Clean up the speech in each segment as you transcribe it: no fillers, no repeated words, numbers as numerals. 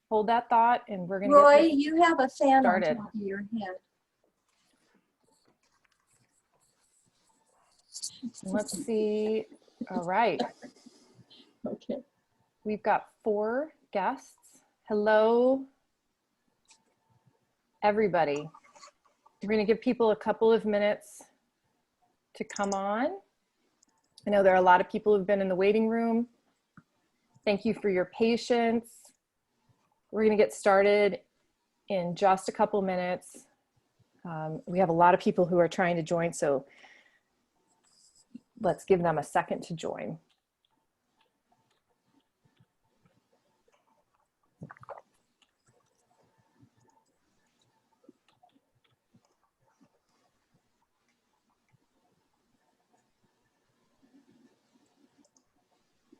hold that thought, and we're going to Roy, get you have a fan on started. top of your head. Let's see. All right. Okay. We've got 4 guests. Hello, everybody. We're going to give people a couple of minutes to come on. I know there are a lot of people who've been in the waiting room. Thank you for your patience. We're going to get started in just a couple minutes. We have a lot of people who are trying to join, so let's give them a second to join.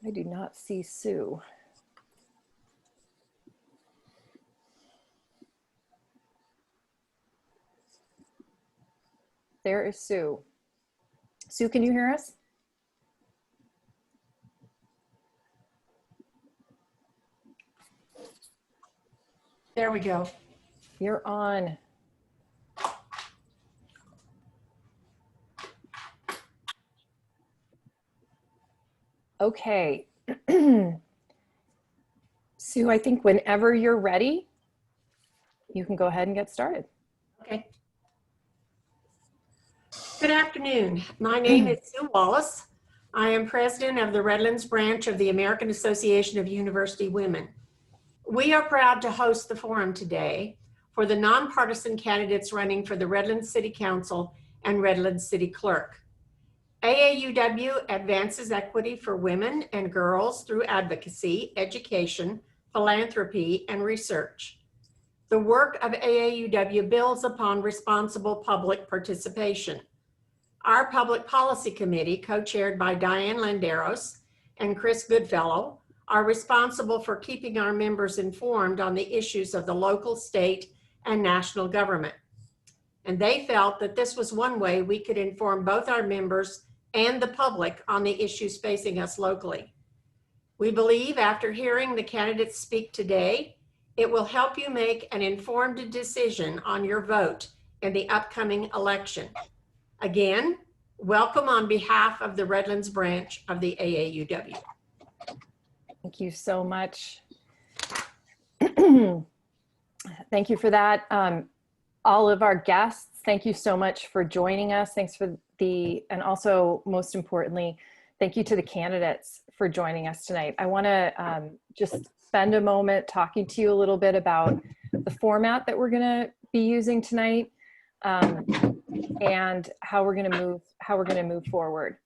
I do not see Sue. There is Sue. Sue, can you hear us? There we go. You're on. Okay. Sue, I think whenever you're ready, you can go ahead and get started. Okay. Good afternoon. My name is Sue Wallace. I am president of the Redlands branch of the American Association of University Women. We are proud to host the forum today for the nonpartisan candidates running for the Redlands City Council and Redlands City Clerk. AAUW advances equity for women and girls through advocacy, education, philanthropy, and research. The work of AAUW builds upon responsible public participation. Our Public Policy Committee, co-chaired by Diane Landeros and Chris Goodfellow, are responsible for keeping our members informed on the issues of the local, state, and national government. And they felt that this was one way we could inform both our members and the public on the issues facing us locally. We believe after hearing the candidates speak today, it will help you make an informed decision on your vote in the upcoming election. Again, welcome on behalf of the Redlands branch of the AAUW. Thank you so much. Thank you for that. All of our guests, thank you so much for joining us. Thanks for and also most importantly, thank you to the candidates for joining us tonight. I wanna just spend a moment talking to you a little bit about the format that we're gonna be using tonight and how we're gonna move forward.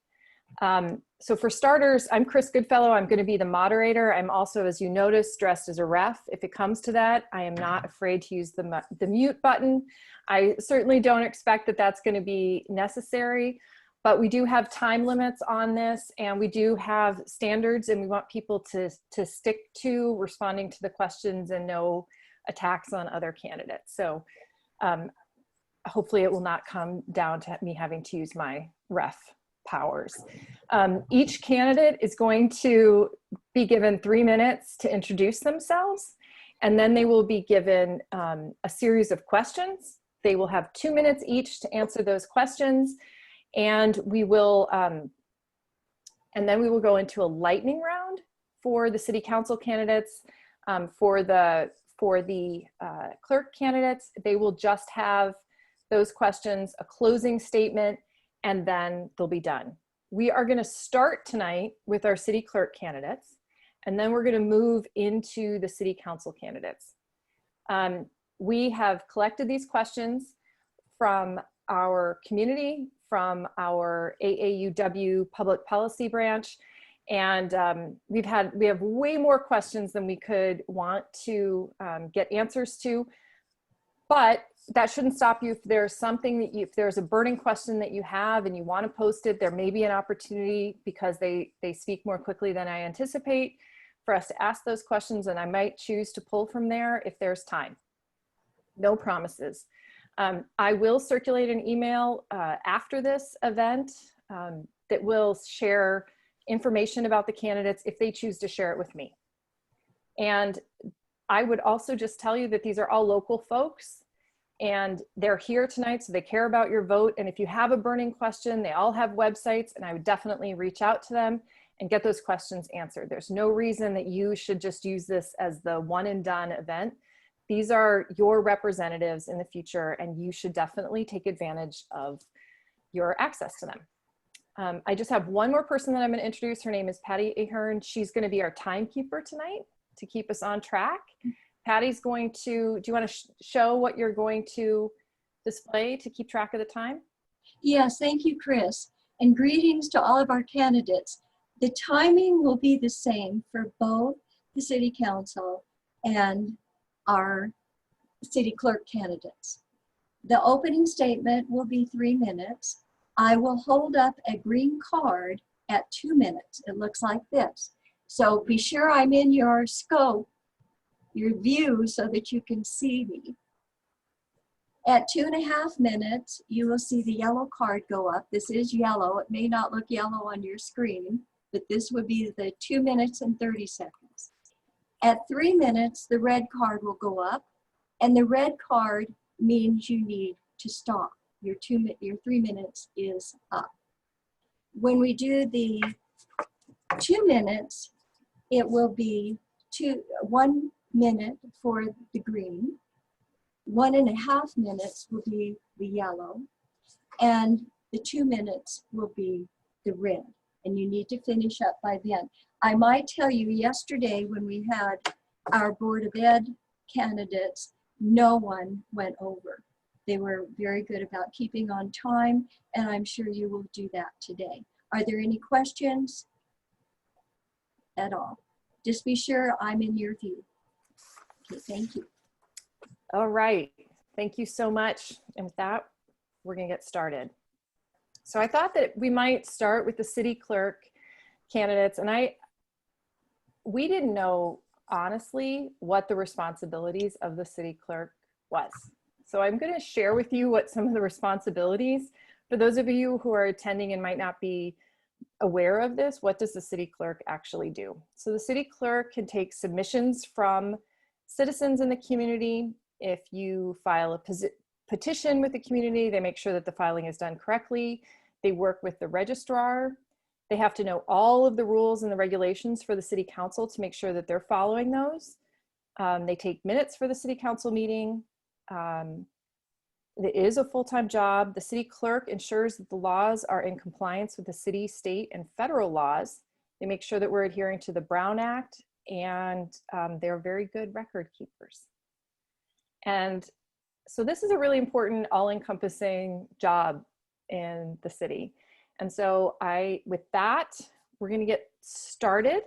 So for starters, I'm Chris Goodfellow. I'm going to be the moderator. I'm also, as you noticed, dressed as a ref. If it comes to that, I am not afraid to use the mute button. I certainly don't expect that that's going to be necessary, but we do have time limits on this, and we do have standards, and we want people to stick to responding to the questions and no attacks on other candidates. So hopefully it will not come down to me having to use my ref powers. Each candidate is going to be given 3 minutes to introduce themselves, and then they will be given a series of questions. They will have 2 minutes each to answer those questions, and we will and then we will go into a lightning round for the city council candidates. For the clerk candidates, they will just have those questions, a closing statement, and then they'll be done. We are going to start tonight with our city clerk candidates, and then we're going to move into the city council candidates. We have collected these questions from our community, from our AAUW public policy branch, and we have way more questions than we could want to get answers to, but that shouldn't stop you. If there's something that if there's a burning question that you have and you want to post it, there may be an opportunity, because they speak more quickly than I anticipate, for us to ask those questions, and I might choose to pull from there if there's time. No promises. I will circulate an email after this event that will share information about the candidates if they choose to share it with me. And I would also just tell you that these are all local folks and they're here tonight, so they care about your vote. And if you have a burning question, they all have websites, and I would definitely reach out to them and get those questions answered. There's no reason that you should just use this as the one and done event. These are your representatives in the future, and you should definitely take advantage of your access to them. I just have one more person that I'm going to introduce. Her name is Patty Ahern. She's going to be our timekeeper tonight to keep us on track. Patty's going to, do you want to show what you're going to display to keep track of the time? Yes, thank you, Chris. And greetings to all of our candidates. The timing will be the same for both the City Council and our City Clerk candidates. The opening statement will be 3 minutes. I will hold up a green card at 2 minutes. It looks like this. So be sure I'm in your scope, your view, so that you can see me. At 2.5 minutes, you will see the yellow card go up. This is yellow. It may not look yellow on your screen, but this would be the 2 minutes and 30 seconds. At 3 minutes, the red card will go up, and the red card means you need to stop. Your 3 minutes is up. When we do the 2 minutes, it will be 1 minute for the green, 1.5 minutes will be the yellow, and the 2 minutes will be the red. And you need to finish up by then. I might tell you, yesterday when we had our Board of Ed candidates, no one went over. They were very good about keeping on time, and I'm sure you will do that today. Are there any questions at all? Just be sure I'm in your view. Okay, thank you. All right, thank you so much. And with that, we're gonna get started. So I thought that we might start with the City Clerk candidates, and we didn't know, honestly, what the responsibilities of the City Clerk was. So I'm gonna share with you what some of the responsibilities, for those of you who are attending and might not be aware of this, what does the City Clerk actually do? So the City Clerk can take submissions from citizens in the community. If you file a petition with the community, they make sure that the filing is done correctly. They work with the registrar. They have to know all of the rules and the regulations for the City Council to make sure that they're following those. They take minutes for the City Council meeting. It is a full-time job. The City Clerk ensures that the laws are in compliance with the city, state, and federal laws. They make sure that we're adhering to the Brown Act, and they're very good record keepers. And so this is a really important, all-encompassing job in the city. And so with that, we're gonna get started,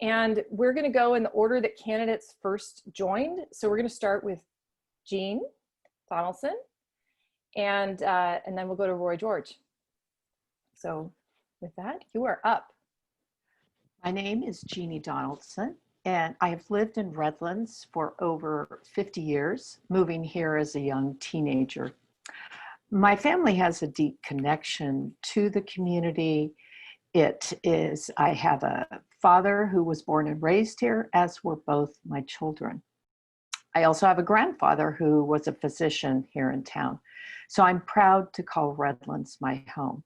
and we're gonna go in the order that candidates first joined. So we're gonna start with Jeanne Donaldson, and then we'll go to Roy George. So with that, you are up. My name is Jeanne Donaldson, and I have lived in Redlands for over 50 years, moving here as a young teenager. My family has a deep connection to the community. I have a father who was born and raised here, as were both my children. I also have a grandfather who was a physician here in town. So I'm proud to call Redlands my home.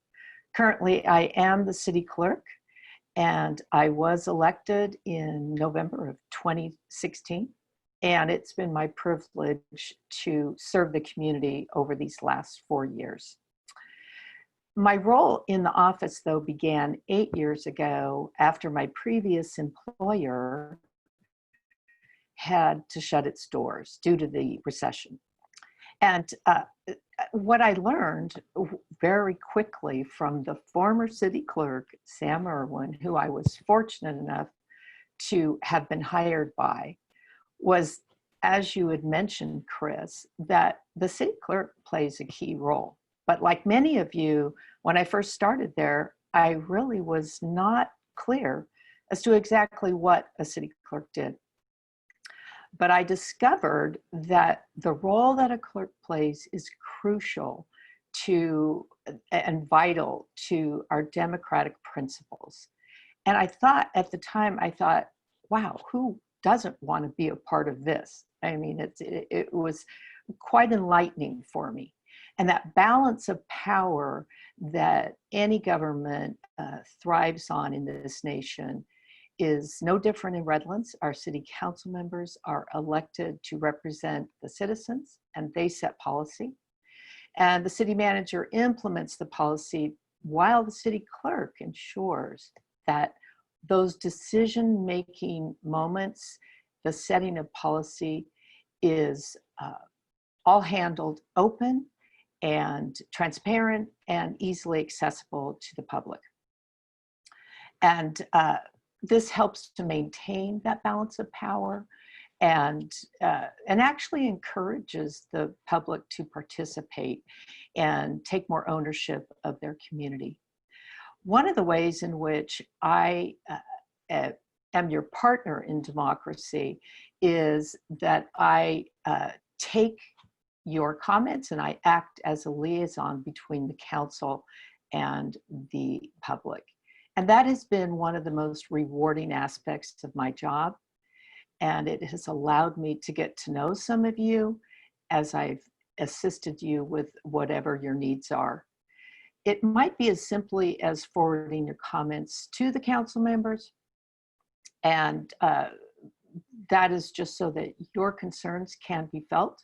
Currently, I am the City Clerk, and I was elected in November of 2016. And it's been my privilege to serve the community over these last 4 years. My role in the office, though, began 8 years ago after my previous employer had to shut its doors due to the recession. And what I learned very quickly from the former city clerk, Sam Irwin, who I was fortunate enough to have been hired by, was, as you had mentioned, Chris, that the city clerk plays a key role. But like many of you, when I first started there, I really was not clear as to exactly what a city clerk did. But I discovered that the role that a clerk plays is crucial to and vital to our democratic principles. And I thought at the time, wow, who doesn't want to be a part of this? I mean, it was quite enlightening for me. And that balance of power that any government thrives on in this nation is no different in Redlands. Our city council members are elected to represent the citizens, and they set policy. And the city manager implements the policy while the city clerk ensures that those decision-making moments, the setting of policy, is all handled open and transparent and easily accessible to the public. And this helps to maintain that balance of power and actually encourages the public to participate and take more ownership of their community. One of the ways in which I am your partner in democracy is that I take your comments and I act as a liaison between the council and the public. And that has been one of the most rewarding aspects of my job. And it has allowed me to get to know some of you as I've assisted you with whatever your needs are. It might be as simply as forwarding your comments to the council members. And that is just so that your concerns can be felt.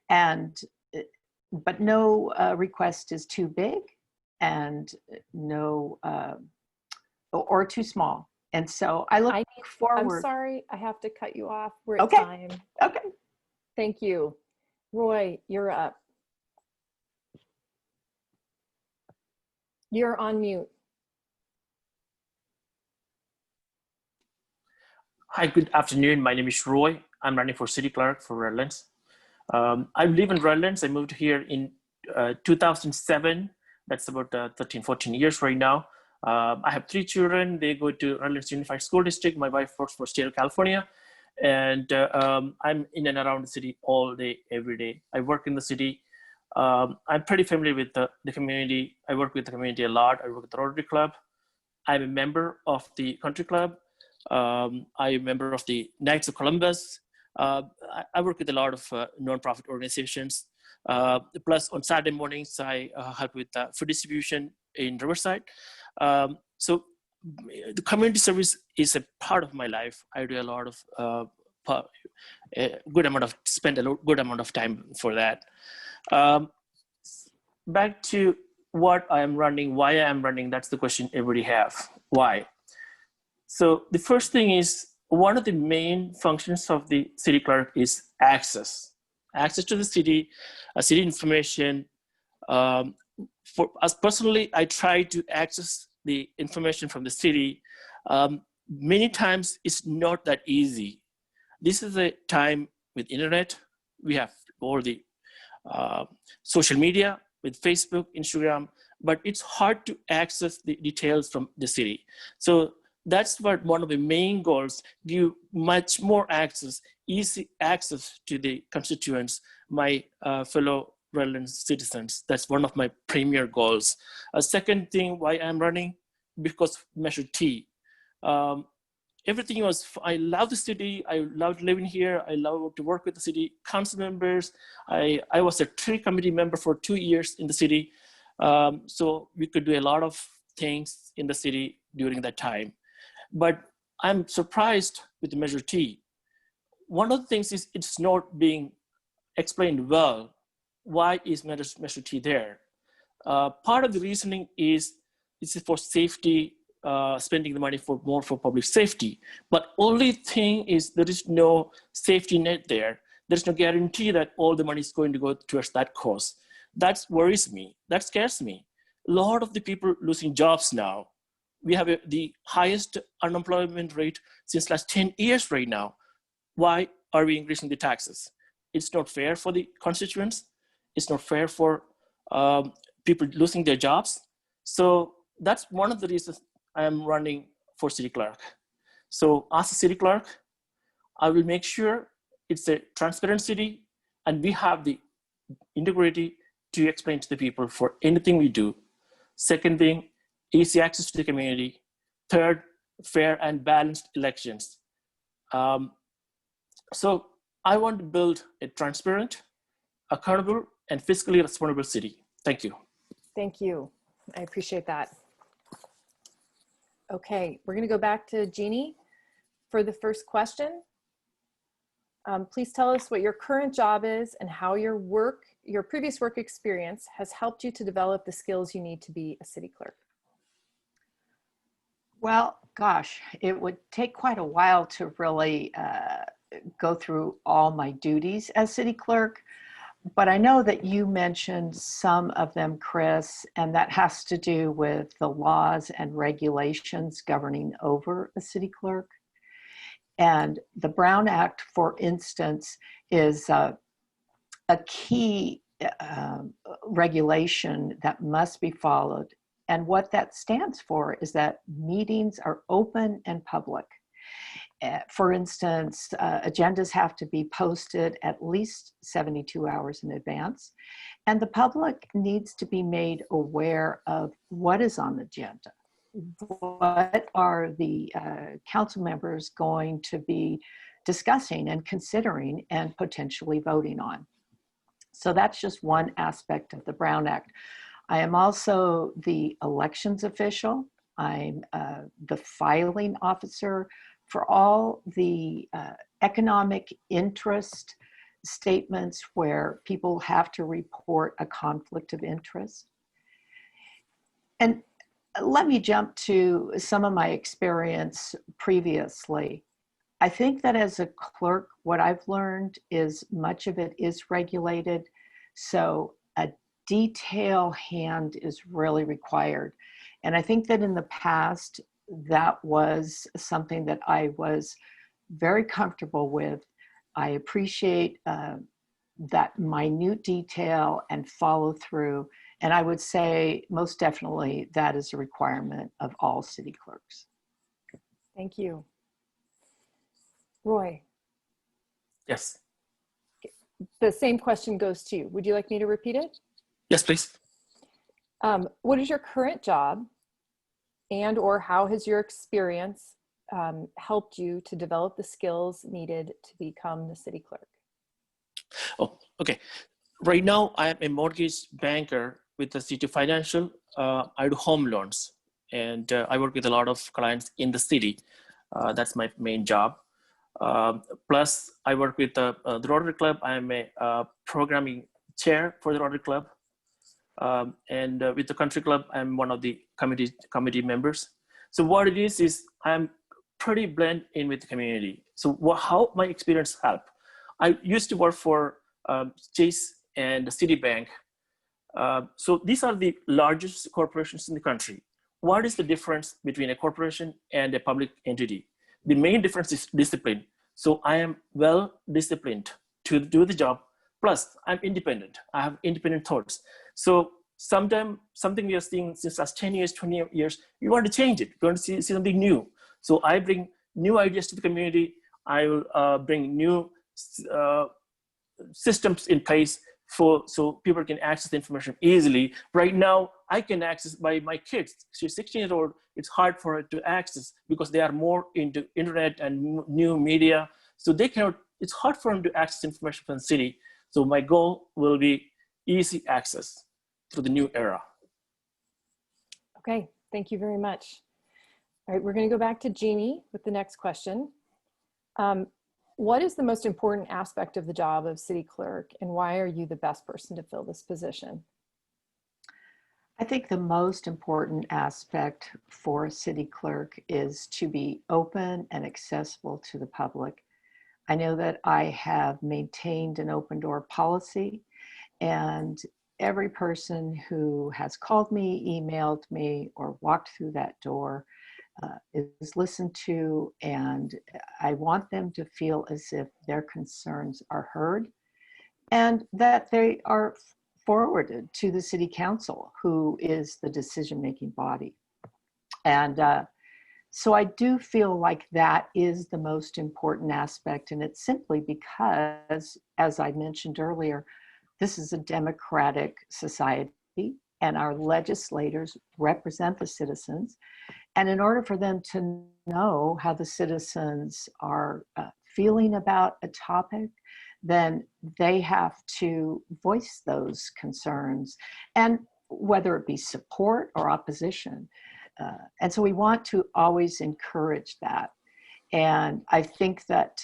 But no request is too big and no, or too small. And so I look forward. I'm sorry, I have to cut you off. We're at Okay. time. Okay. Thank you. Roy, you're up. You're on mute. Hi, good afternoon. My name is Roy. I'm running for city clerk for Redlands. I live in Redlands. I moved here in 2007. That's about 13, 14 years right now. I have 3 children. They go to Redlands Unified School District. My wife works for state of California. And I'm in and around the city all day, every day. I work in the city. I'm pretty familiar with the community. I work with the community a lot. I work with the Rotary Club. I'm a member of the Country Club. I'm a member of the Knights of Columbus. I work with a lot of nonprofit organizations. Plus on Saturday mornings, I help with food distribution in Riverside. So the community service is a part of my life. I do a lot of, spend a good amount of time for that. Back to what I am running, why I am running, that's the question everybody have. Why? So the first thing is, one of the main functions of the city clerk is access. Access to the city, city information. For us personally, I try to access the information from the city. Many times it's not that easy. This is a time with internet. We have all the social media with Facebook, Instagram, but it's hard to access the details from the city. So that's what one of the main goals, give much more access, easy access to the constituents, my fellow Redlands citizens. That's one of my premier goals. A second thing why I'm running, because Measure T. Everything was, I love the city, I loved living here, I love to work with the city council members. I was a tree committee member for 2 years in the city. So we could do a lot of things in the city during that time. But I'm surprised with the Measure T. One of the things is it's not being explained well. Why is Measure T there? Part of the reasoning is it's for safety, spending the money for more for public safety. But only thing is there is no safety net there. There's no guarantee that all the money is going to go towards that cause. That worries me. That scares me. A lot of the people losing jobs now. We have the highest unemployment rate since last 10 years right now. Why are we increasing the taxes? It's not fair for the constituents. It's not fair for people losing their jobs. So that's one of the reasons I am running for city clerk. So as a city clerk, I will make sure it's a transparent city and we have the integrity to explain to the people for anything we do. Second thing, easy access to the community. Third, fair and balanced elections. So I want to build a transparent, accountable, and fiscally responsible city. Thank you. Thank you. I appreciate that. Okay, we're going to go back to Jeannie for the first question. Please tell us what your current job is and how your previous work experience has helped you to develop the skills you need to be a city clerk. Well, gosh, it would take quite a while to really go through all my duties as city clerk, but I know that you mentioned some of them, Chris, and that has to do with the laws and regulations governing over a city clerk. And the Brown Act, for instance, is a key regulation that must be followed. And what that stands for is that meetings are open and public. For instance, agendas have to be posted at least 72 hours in advance. And the public needs to be made aware of what is on the agenda. What are the council members going to be discussing and considering and potentially voting on? So that's just one aspect of the Brown Act. I am also the elections official. I'm the filing officer for all the economic interest statements where people have to report a conflict of interest. And let me jump to some of my experience previously. I think that as a clerk, what I've learned is much of it is regulated. So a detail hand is really required. And I think that in the past, that was something that I was very comfortable with. I appreciate that minute detail and follow through. And I would say most definitely that is a requirement of all city clerks. Thank you. Roy. Yes. The same question goes to you. Would you like me to repeat it? Yes, please. What is your current job, and or how has your experience helped you to develop the skills needed to become the city clerk? Oh, okay. Right now, I am a mortgage banker with the City Financial. I do home loans, and I work with a lot of clients in the city. That's my main job. Plus, I work with the Rotary Club. I am a programming chair for the Rotary Club. And with the Country Club, I'm one of the committee members. So what it is I'm pretty blend in with the community. So how my experience helped. I used to work for Chase and Citibank. So these are the largest corporations in the country. What is the difference between a corporation and a public entity? The main difference is discipline. So I am well disciplined to do the job. Plus, I'm independent. I have independent thoughts. So something we are seeing since last 10 years, 20 years, we want to change it. We want to see something new. So I bring new ideas to the community. I will bring new systems in place so people can access the information easily. Right now, I can access by my kids. She's 16-year-old. It's hard for her to access because they are more into internet and new media. So it's hard for them to access information from the city. So my goal will be easy access through the new era. Okay, thank you very much. All right, we're going to go back to Jeannie with the next question. What is the most important aspect of the job of city clerk, and why are you the best person to fill this position? I think the most important aspect for a city clerk is to be open and accessible to the public. I know that I have maintained an open door policy, and every person who has called me, emailed me, or walked through that door is listened to, and I want them to feel as if their concerns are heard and that they are forwarded to the city council, who is the decision-making body. And so I do feel like that is the most important aspect, and it's simply because, as I mentioned earlier, this is a democratic society. and our legislators represent the citizens. And in order for them to know how the citizens are feeling about a topic, then they have to voice those concerns, and whether it be support or opposition. And so we want to always encourage that. And I think that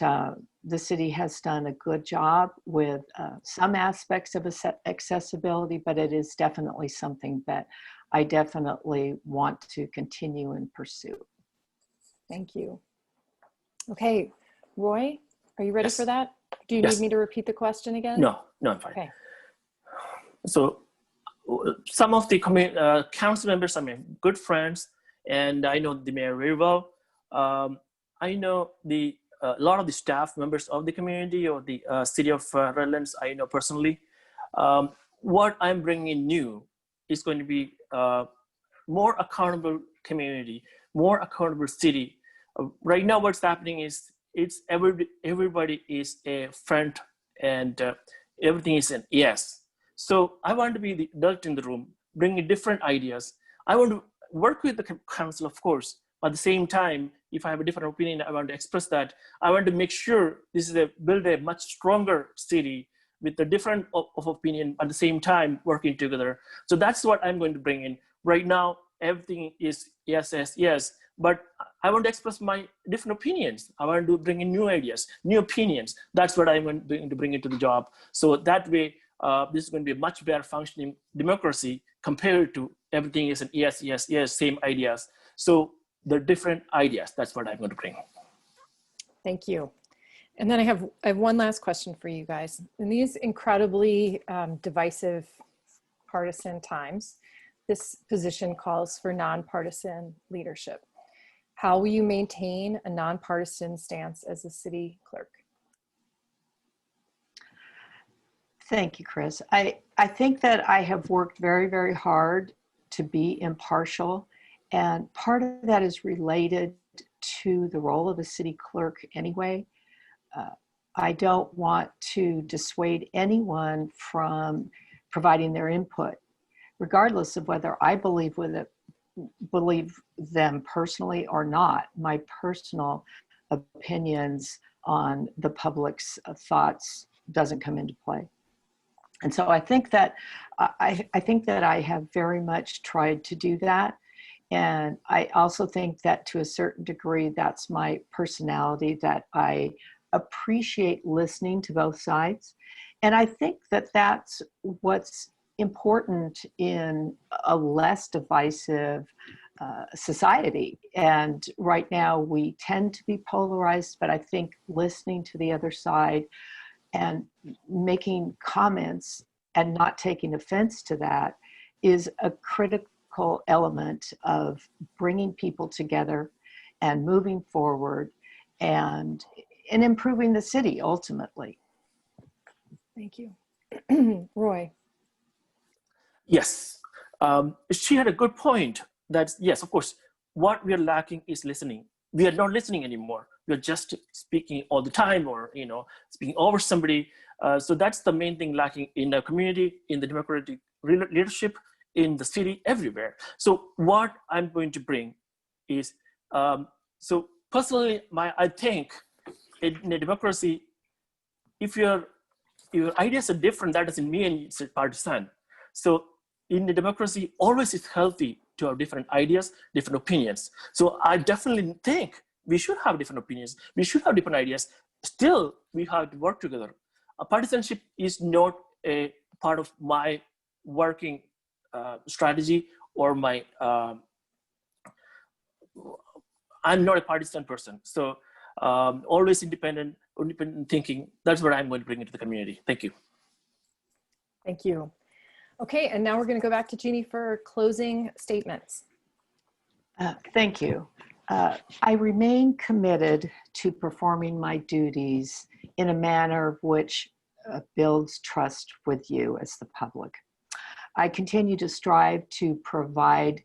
the city has done a good job with some aspects of accessibility, but it is definitely something that I definitely want to continue and pursue. Thank you. Okay, Roy, are you ready Yes. for that? Do you Yes. need me to repeat the question again? No, I'm fine. Okay. So some of the council members are my good friends, and I know the mayor very well. I know a lot of the staff members of the community or the city of Redlands, I know personally. What I'm bringing in new is going to be more accountable community, more accountable city. Right now what's happening is everybody is a friend, and everything is an yes. So I want to be the adult in the room, bringing different ideas. I want to work with the council, of course. At the same time, if I have a different opinion, I want to express that. I want to make sure this is build a much stronger city with a different of opinion at the same time working together. So that's what I'm going to bring in. Right now, everything is yes, yes, yes. But I want to express my different opinions. I want to bring in new ideas, new opinions. That's what I'm going to bring into the job. So that way, this is going to be a much better functioning democracy compared to everything is an yes, yes, yes, same ideas. So the different ideas, that's what I'm going to bring. Thank you. And then I have one last question for you guys. In these incredibly divisive, partisan times, this position calls for nonpartisan leadership. How will you maintain a nonpartisan stance as a city clerk? Thank you, Chris. I think that I have worked very, very hard to be impartial, and part of that is related to the role of a city clerk anyway. I don't want to dissuade anyone from providing their input, regardless of whether I believe them personally or not. My personal opinions on the public's thoughts doesn't come into play. And so I think that I have very much tried to do that. And I also think that to a certain degree, that's my personality, that I appreciate listening to both sides. And I think that that's what's important in a less divisive society. And right now we tend to be polarized, but I think listening to the other side and making comments and not taking offense to that is a critical element of bringing people together and moving forward and improving the city ultimately. Thank you. Roy. Yes, she had a good point. That yes, of course, what we are lacking is listening. We are not listening anymore. We are just speaking all the time, or speaking over somebody. So that's the main thing lacking in the community, in the democratic leadership, in the city, everywhere. So what I'm going to bring is, so personally, I think in a democracy, if your ideas are different, that doesn't mean it's partisan. So in the democracy, always it's healthy to have different ideas, different opinions. So I definitely think we should have different opinions. We should have different ideas. Still, we have to work together. Partisanship is not a part of my working strategy or my, I'm not a partisan person. So always independent thinking. That's what I'm going to bring into the community. Thank you. Thank you. Okay, and now we're going to go back to Jeannie for closing statements. Thank you. I remain committed to performing my duties in a manner which builds trust with you as the public. I continue to strive to provide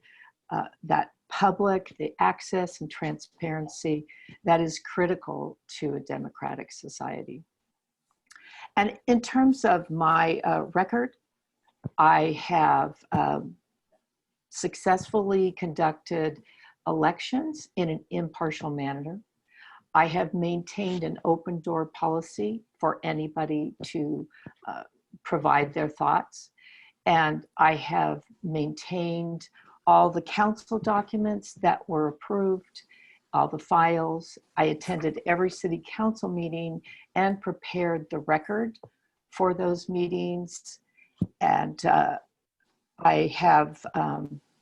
that public, the access and transparency that is critical to a democratic society. And in terms of my record, I have successfully conducted elections in an impartial manner. I have maintained an open door policy for anybody to provide their thoughts. And I have maintained all the council documents that were approved, all the files. I attended every city council meeting and prepared the record for those meetings. And I have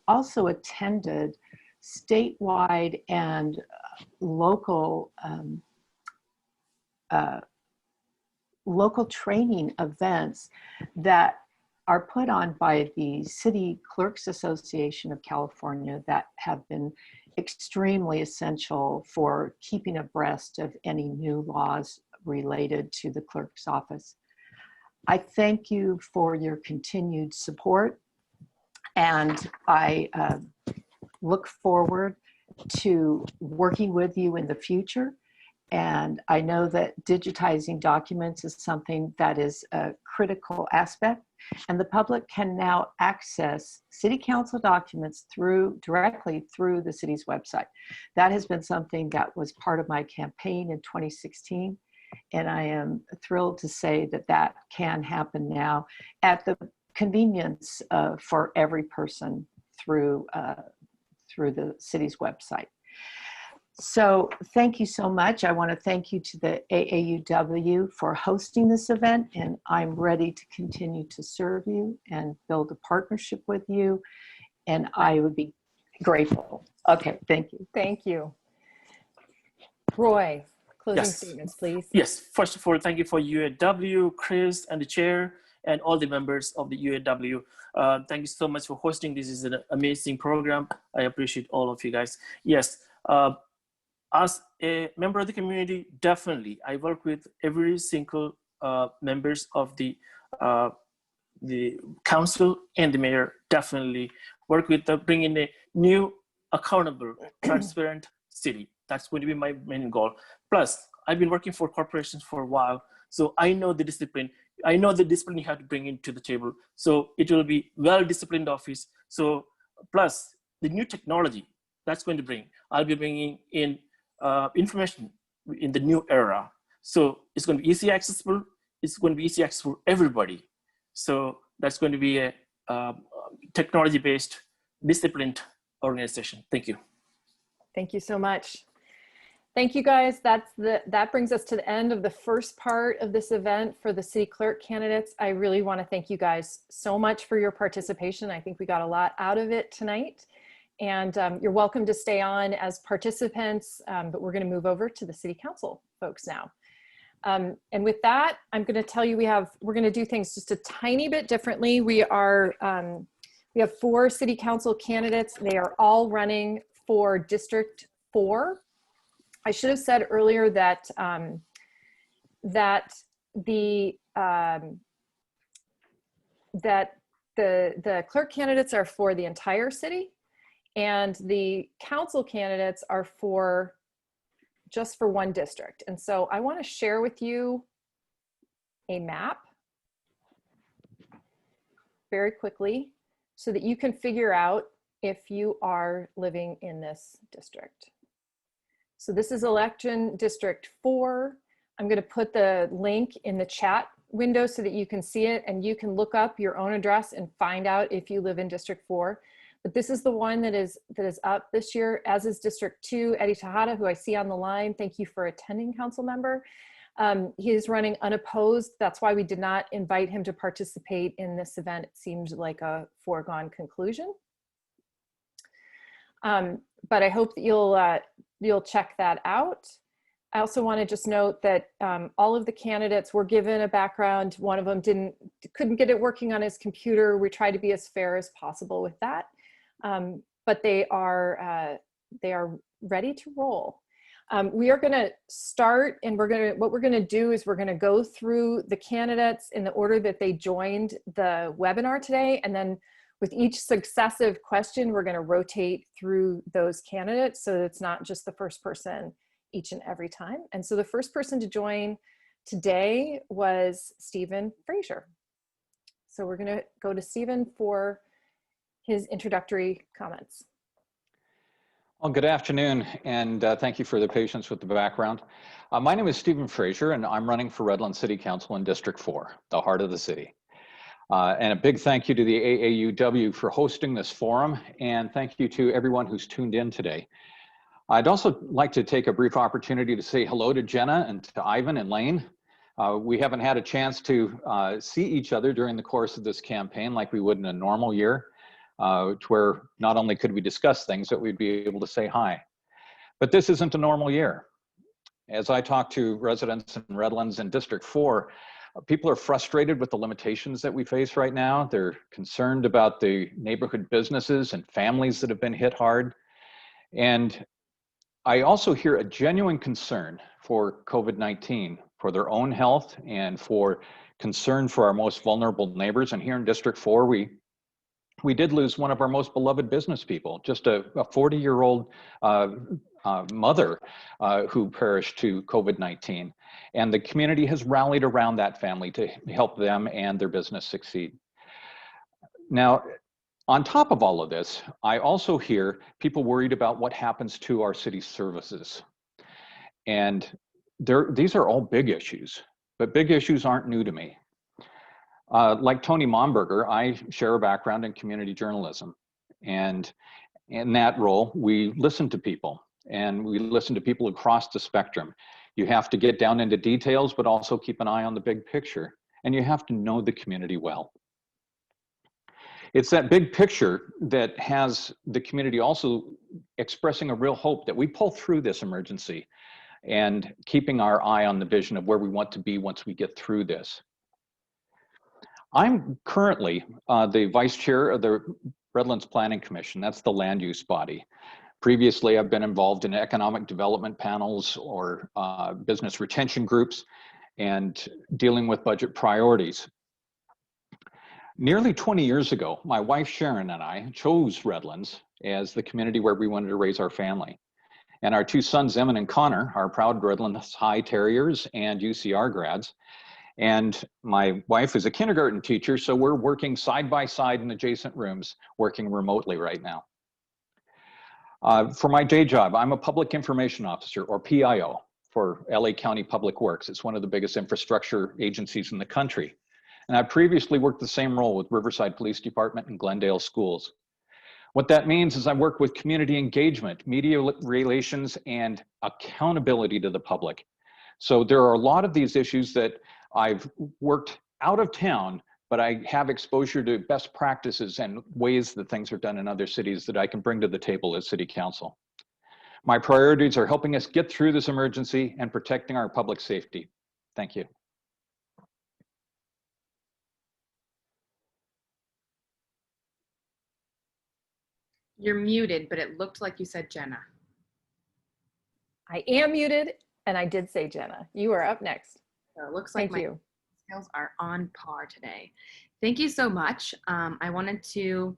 also attended statewide and local local training events that are put on by the City Clerks Association of California that have been extremely essential for keeping abreast of any new laws related to the clerk's office. I thank you for your continued support, and I look forward to working with you in the future. And I know that digitizing documents is something that is a critical aspect, and the public can now access city council documents directly through the city's website. That has been something that was part of my campaign in 2016, and I am thrilled to say that that can happen now at the convenience for every person through the city's website. So thank you so much. I want to thank you to the AAUW for hosting this event, and I'm ready to continue to serve you and build a partnership with you, and I would be grateful. Okay, thank you. Thank you. Roy, closing Yes. statements, please. Yes, first of all, thank you for UAW, Chris, and the chair, and all the members of the UAW. Thank you so much for hosting. This is an amazing program. I appreciate all of you guys. Yes, as a member of the community, definitely, I work with every single members of the council and the mayor. Definitely work with bringing a new, accountable, transparent city. That's going to be my main goal. Plus, I've been working for corporations for a while, so I know the discipline. I know the discipline you have to bring into the table. So it will be well-disciplined office. So plus the new technology that's going to bring, I'll be bringing in information in the new era. So it's going to be easy accessible. It's going to be easy accessible for everybody. So that's going to be a technology-based, disciplined organization. Thank you. Thank you so much. Thank you guys. That brings us to the end of the first part of this event for the city clerk candidates. I really want to thank you guys so much for your participation. I think we got a lot out of it tonight. And you're welcome to stay on as participants, but we're going to move over to the city council folks now. And with that, I'm going to tell you we're going to do things just a tiny bit differently. We have 4 city council candidates. They are all running for District 4. I should have said earlier that the clerk candidates are for the entire city, and the council candidates are just for one district. And so I want to share with you a map very quickly so that you can figure out if you are living in this district. So this is election district 4. I'm going to put the link in the chat window so that you can see it, and you can look up your own address and find out if you live in district 4. But this is the one that is up this year, as is district 2. Eddie Tejada, who I see on the line, thank you for attending, council member. He is running unopposed. That's why we did not invite him to participate in this event. It seemed like a foregone conclusion. But I hope that you'll check that out. I also want to just note that all of the candidates were given a background. One of them couldn't get it working on his computer. We try to be as fair as possible with that. But they are ready to roll. We are going to start, and what we're going to do is we're going to go through the candidates in the order that they joined the webinar today, and then with each successive question, we're going to rotate through those candidates so that it's not just the first person each and every time. And so the first person to join today was Stephen Frazier. So we're going to go to Stephen for his introductory comments. Well, good afternoon, and thank you for the patience with the background. My name is Stephen Frazier, and I'm running for Redlands City Council in District 4, the heart of the city. And a big thank you to the AAUW for hosting this forum, and thank you to everyone who's tuned in today. I'd also like to take a brief opportunity to say hello to Jenna and to Ivan and Lane. We haven't had a chance to see each other during the course of this campaign like we would in a normal year. Where not only could we discuss things, but we'd be able to say hi. But this isn't a normal year. As I talk to residents in Redlands and District 4, people are frustrated with the limitations that we face right now. They're concerned about the neighborhood businesses and families that have been hit hard. And I also hear a genuine concern for COVID-19, for their own health and for concern for our most vulnerable neighbors. And here in District 4, we did lose one of our most beloved business people, just a 40-year-old mother who perished to COVID-19. And the community has rallied around that family to help them and their business succeed. Now, on top of all of this, I also hear people worried about what happens to our city services. And these are all big issues, but big issues aren't new to me. Like Tony Momberger, I share a background in community journalism. And in that role, we listen to people, and we listen to people across the spectrum. You have to get down into details, but also keep an eye on the big picture. And you have to know the community well. It's that big picture that has the community also expressing a real hope that we pull through this emergency and keeping our eye on the vision of where we want to be once we get through this. I'm currently the vice chair of the Redlands Planning Commission. That's the land use body. Previously, I've been involved in economic development panels or business retention groups and dealing with budget priorities. Nearly 20 years ago, my wife Sharon and I chose Redlands as the community where we wanted to raise our family. And our two sons, Emin and Connor, are proud Redlands Ci Terriers and UCR grads. And my wife is a kindergarten teacher, so we're working side by side in adjacent rooms, working remotely right now. For my day job, I'm a public information officer, or PIO, for LA County Public Works. It's one of the biggest infrastructure agencies in the country. And I previously worked the same role with Riverside Police Department and Glendale Schools. What that means is I work with community engagement, media relations, and accountability to the public. So there are a lot of these issues that I've worked out of town, but I have exposure to best practices and ways that things are done in other cities that I can bring to the table as city council. My priorities are helping us get through this emergency and protecting our public safety. Thank you. You're muted, but it looked like you said Jenna. I am muted, and I did say Jenna. You are up next. So it looks like Thank you. skills are on par today. Thank you so much. I wanted to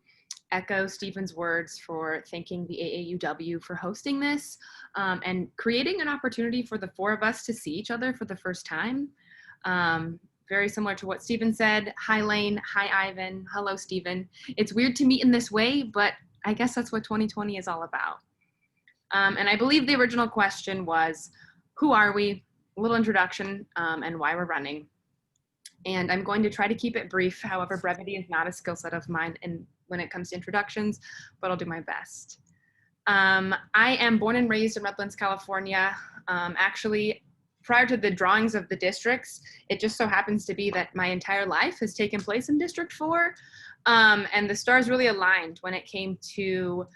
echo Stephen's words for thanking the AAUW for hosting this and creating an opportunity for the four of us to see each other for the first time. Very similar to what Stephen said. Hi, Lane. Hi, Ivan. Hello, Stephen. It's weird to meet in this way, but I guess that's what 2020 is all about. And I believe the original question was, who are we? A little introduction and why we're running. And I'm going to try to keep it brief. However, brevity is not a skill set of mine when it comes to introductions, but I'll do my best. I am born and raised in Redlands, California. Actually, prior to the drawings of the districts, it just so happens to be that my entire life has taken place in District 4. And the stars really aligned when it came to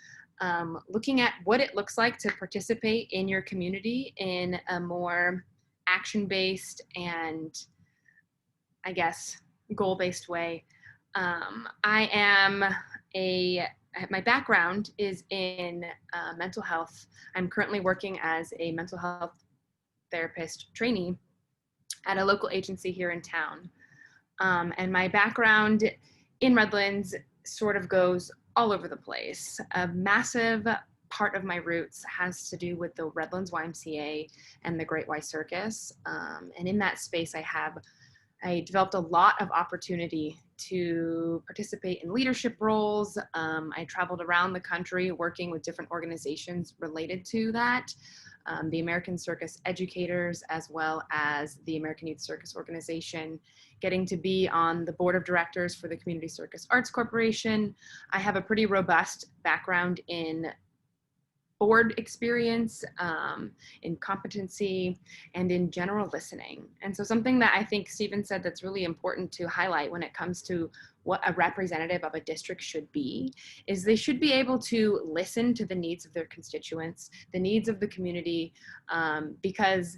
looking at what it looks like to participate in your community in a more action-based and, I guess, goal-based way. My background is in mental health. I'm currently working as a mental health therapist trainee at a local agency here in town. And my background in Redlands sort of goes all over the place. A massive part of my roots has to do with the Redlands YMCA and the Great Y Circus. And in that space, I have I developed a lot of opportunity to participate in leadership roles. I traveled around the country working with different organizations related to that. The American Circus Educators, as well as the American Youth Circus Organization, getting to be on the board of directors for the Community Circus Arts Corporation. I have a pretty robust background in board experience, in competency, and in general listening. And so something that I think Stephen said that's really important to highlight when it comes to what a representative of a district should be is they should be able to listen to the needs of their constituents, the needs of the community, because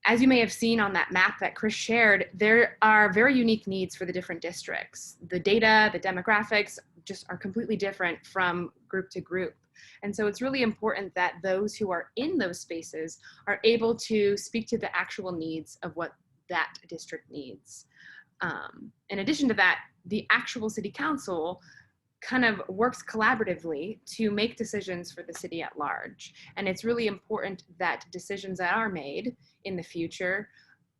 as you may have seen on that map that Chris shared, there are very unique needs for the different districts. The data, the demographics just are completely different from group to group. And so it's really important that those who are in those spaces are able to speak to the actual needs of what that district needs. In addition to that, the actual city council kind of works collaboratively to make decisions for the city at large. And it's really important that decisions that are made in the future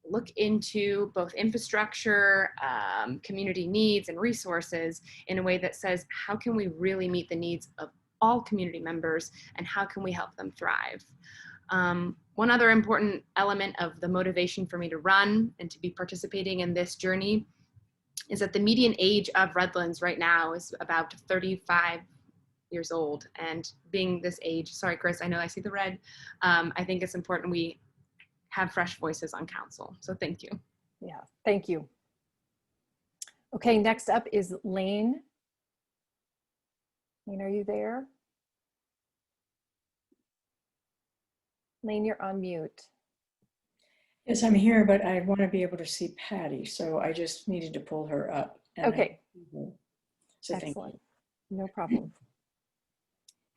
look into both infrastructure, community needs and resources in a way that says, how can we really meet the needs of all community members and how can we help them thrive? One other important element of the motivation for me to run and to be participating in this journey is that the median age of Redlands right now is about 35 years old. And being this age, sorry, Chris, I know I see the red. I think it's important we have fresh voices on council. So thank you. Yeah, thank you. Okay, next up is Lane. Lane, are you there? Lane, you're on mute. Yes, I'm here, but I want to be able to see Patty, so I just needed to pull her up. Okay. So thank you. Excellent. No problem.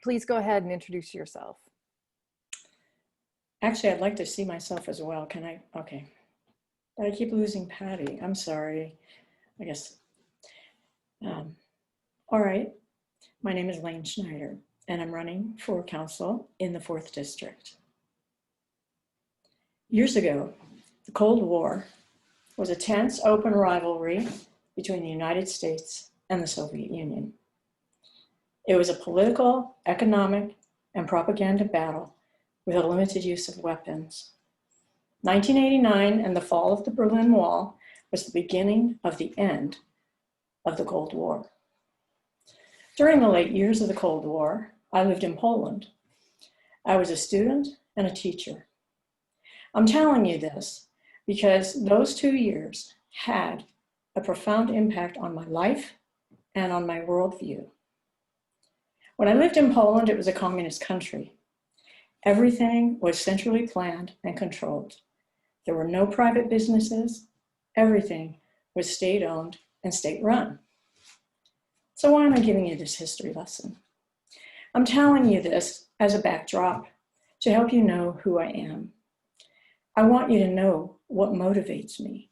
Please go ahead and introduce yourself. Actually, I'd like to see myself as well. Can I? Okay. But I keep losing Patty. I'm sorry. I guess. All right. My name is Lane Schneider, and I'm running for council in the 4th District. Years ago, the Cold War was a tense, open rivalry between the United States and the Soviet Union. It was a political, economic, and propaganda battle with a limited use of weapons. 1989 and the fall of the Berlin Wall was the beginning of the end of the Cold War. During the late years of the Cold War, I lived in Poland. I was a student and a teacher. I'm telling you this because those 2 years had a profound impact on my life and on my worldview. When I lived in Poland, it was a communist country. Everything was centrally planned and controlled. There were no private businesses. Everything was state-owned and state-run. So why am I giving you this history lesson? I'm telling you this as a backdrop to help you know who I am. I want you to know what motivates me.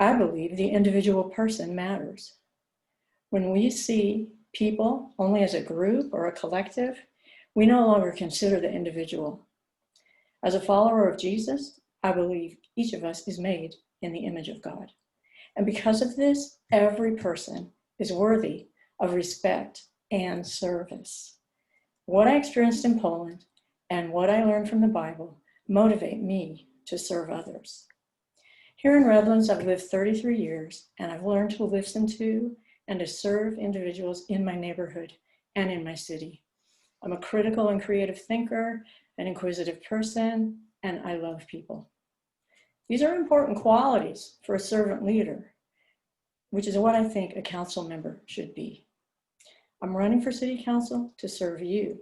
I believe the individual person matters. When we see people only as a group or a collective, we no longer consider the individual. As a follower of Jesus, I believe each of us is made in the image of God. And because of this, every person is worthy of respect and service. What I experienced in Poland and what I learned from the Bible motivate me to serve others. Here in Redlands, I've lived 33 years, and I've learned to listen to and to serve individuals in my neighborhood and in my city. I'm a critical and creative thinker, an inquisitive person, and I love people. These are important qualities for a servant leader, which is what I think a council member should be. I'm running for city council to serve you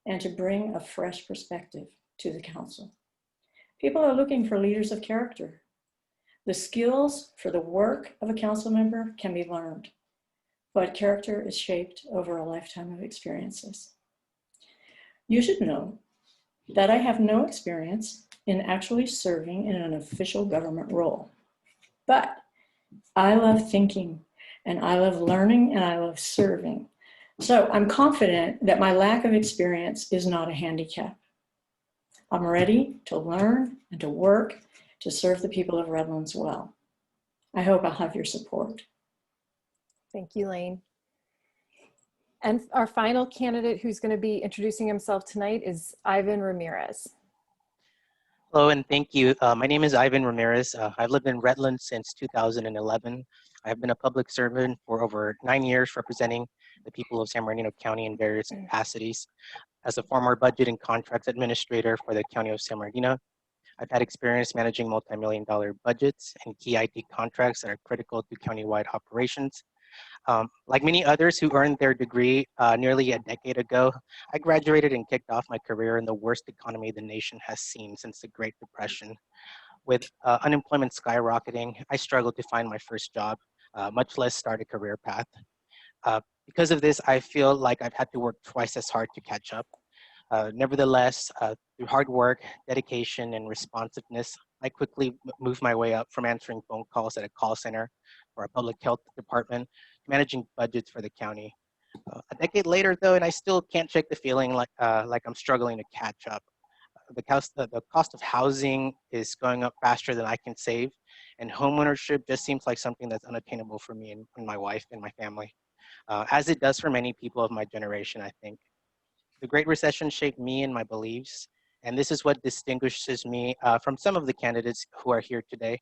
and to bring a fresh perspective to the council. People are looking for leaders of character. The skills for the work of a council member can be learned, but character is shaped over a lifetime of experiences. You should know that I have no experience in actually serving in an official government role, but I love thinking and I love learning and I love serving. So I'm confident that my lack of experience is not a handicap. I'm ready to learn and to work to serve the people of Redlands well. I hope I'll have your support. Thank you, Lane. And our final candidate who's going to be introducing himself tonight is Ivan Ramirez. Hello and thank you. My name is Ivan Ramirez. I've lived in Redlands since 2011. I've been a public servant for over 9 years, representing the people of San Bernardino County in various capacities. As a former budget and contracts administrator for the County of San Bernardino, I've had experience managing multi-million-dollar budgets and key IT contracts that are critical to countywide operations. Like many others who earned their degree nearly a decade ago, I graduated and kicked off my career in the worst economy the nation has seen since the Great Depression. With unemployment skyrocketing, I struggled to find my first job, much less start a career path. Because of this, I feel like I've had to work twice as hard to catch up. Nevertheless, through hard work, dedication, and responsiveness, I quickly moved my way up from answering phone calls at a call center for a public health department to managing budgets for the county. A decade later, though, and I still can't shake the feeling like I'm struggling to catch up. The cost of housing is going up faster than I can save, and homeownership just seems like something that's unattainable for me and my wife and my family, as it does for many people of my generation, I think. The Great Recession shaped me and my beliefs, and this is what distinguishes me from some of the candidates who are here today.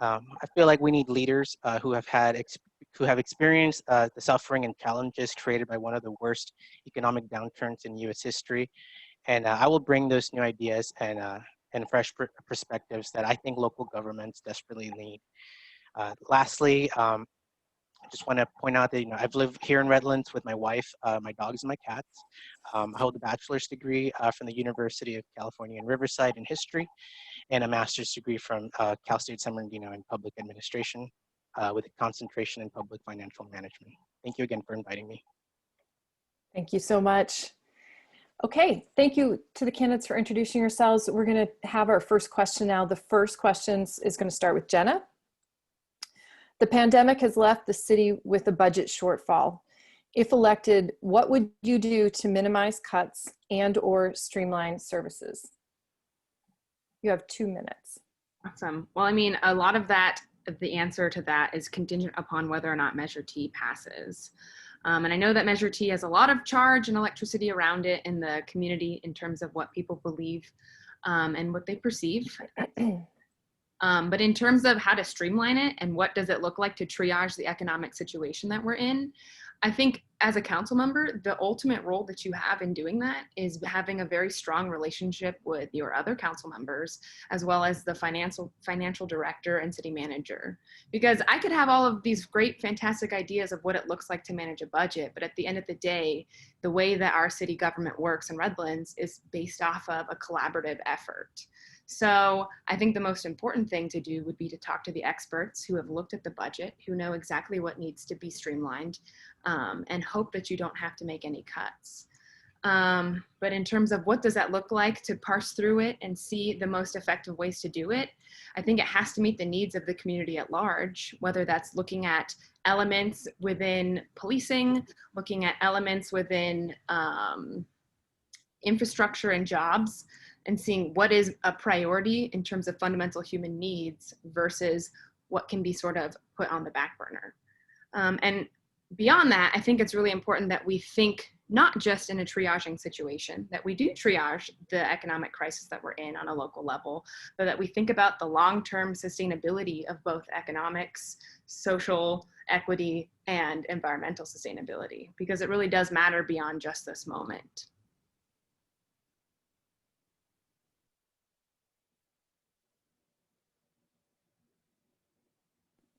I feel like we need leaders who have experienced the suffering and challenges created by one of the worst economic downturns in U.S. history, and I will bring those new ideas and fresh perspectives that I think local governments desperately need. Lastly, I just want to point out that I've lived here in Redlands with my wife, my dogs, and my cats. I hold a bachelor's degree from the University of California in Riverside in history, and a master's degree from Cal State San Bernardino in public administration, with a concentration in public financial management. Thank you again for inviting me. Thank you so much. Okay, thank you to the candidates for introducing yourselves. We're going to have our first question now. The first question is going to start with Jenna. The pandemic has left the city with a budget shortfall. If elected, what would you do to minimize cuts and/or streamline services? You have 2 minutes. Awesome. Well, I mean, a lot of that, the answer to that is contingent upon whether or not Measure T passes. And I know that Measure T has a lot of charge and electricity around it in the community in terms of what people believe and what they perceive. But in terms of how to streamline it and what does it look like to triage the economic situation that we're in, I think as a council member, the ultimate role that you have in doing that is having a very strong relationship with your other council members, as well as the financial director and city manager. Because I could have all of these great, fantastic ideas of what it looks like to manage a budget, but at the end of the day, the way that our city government works in Redlands is based off of a collaborative effort. So I think the most important thing to do would be to talk to the experts who have looked at the budget, who know exactly what needs to be streamlined, and hope that you don't have to make any cuts. But in terms of what does that look like to parse through it and see the most effective ways to do it, I think it has to meet the needs of the community at large, whether that's looking at elements within policing, looking at elements within infrastructure and jobs, and seeing what is a priority in terms of fundamental human needs versus what can be sort of put on the back burner. And beyond that, I think it's really important that we think not just in a triaging situation, that we do triage the economic crisis that we're in on a local level, but that we think about the long-term sustainability of both economics, social equity, and environmental sustainability, because it really does matter beyond just this moment.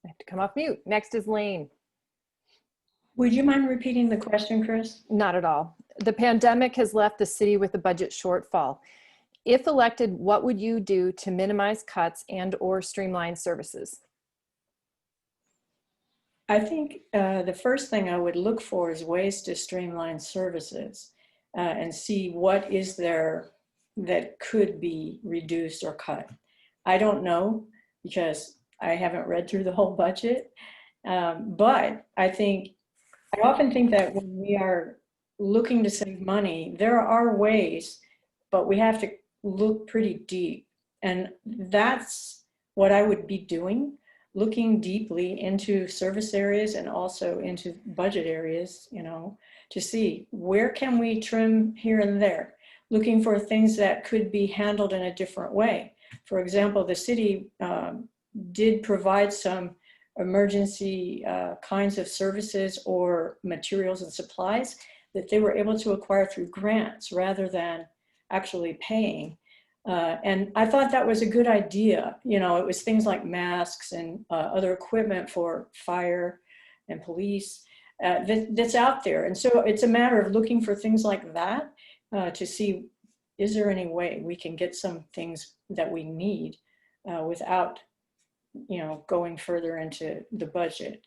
I have to come off mute. Next is Lane. Would you mind repeating the question, Chris? Not at all. The pandemic has left the city with a budget shortfall. If elected, what would you do to minimize cuts and/or streamline services? I think the first thing I would look for is ways to streamline services and see what is there that could be reduced or cut. I don't know because I haven't read through the whole budget, but I often think that when we are looking to save money, there are ways, but we have to look pretty deep. And that's what I would be doing, looking deeply into service areas and also into budget areas, you know, to see where can we trim here and there, looking for things that could be handled in a different way. For example, the city did provide some emergency kinds of services or materials and supplies that they were able to acquire through grants rather than actually paying. And I thought that was a good idea. You know, it was things like masks and other equipment for fire and police that's out there. And so it's a matter of looking for things like that to see, is there any way we can get some things that we need without, you know, going further into the budget.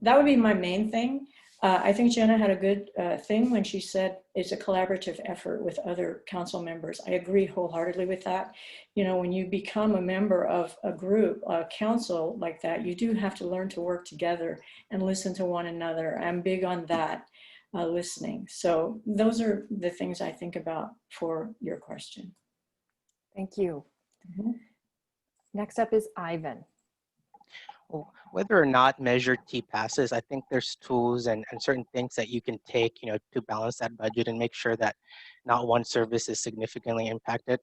That would be my main thing. I think Jenna had a good thing when she said it's a collaborative effort with other council members. I agree wholeheartedly with that. You know, when you become a member of a group, a council like that, you do have to learn to work together and listen to one another. I'm big on that, listening. So those are the things I think about for your question. Thank you. Next up is Ivan. Well, whether or not Measure T passes, I think there's tools and certain things that you can take, you know, to balance that budget and make sure that not one service is significantly impacted.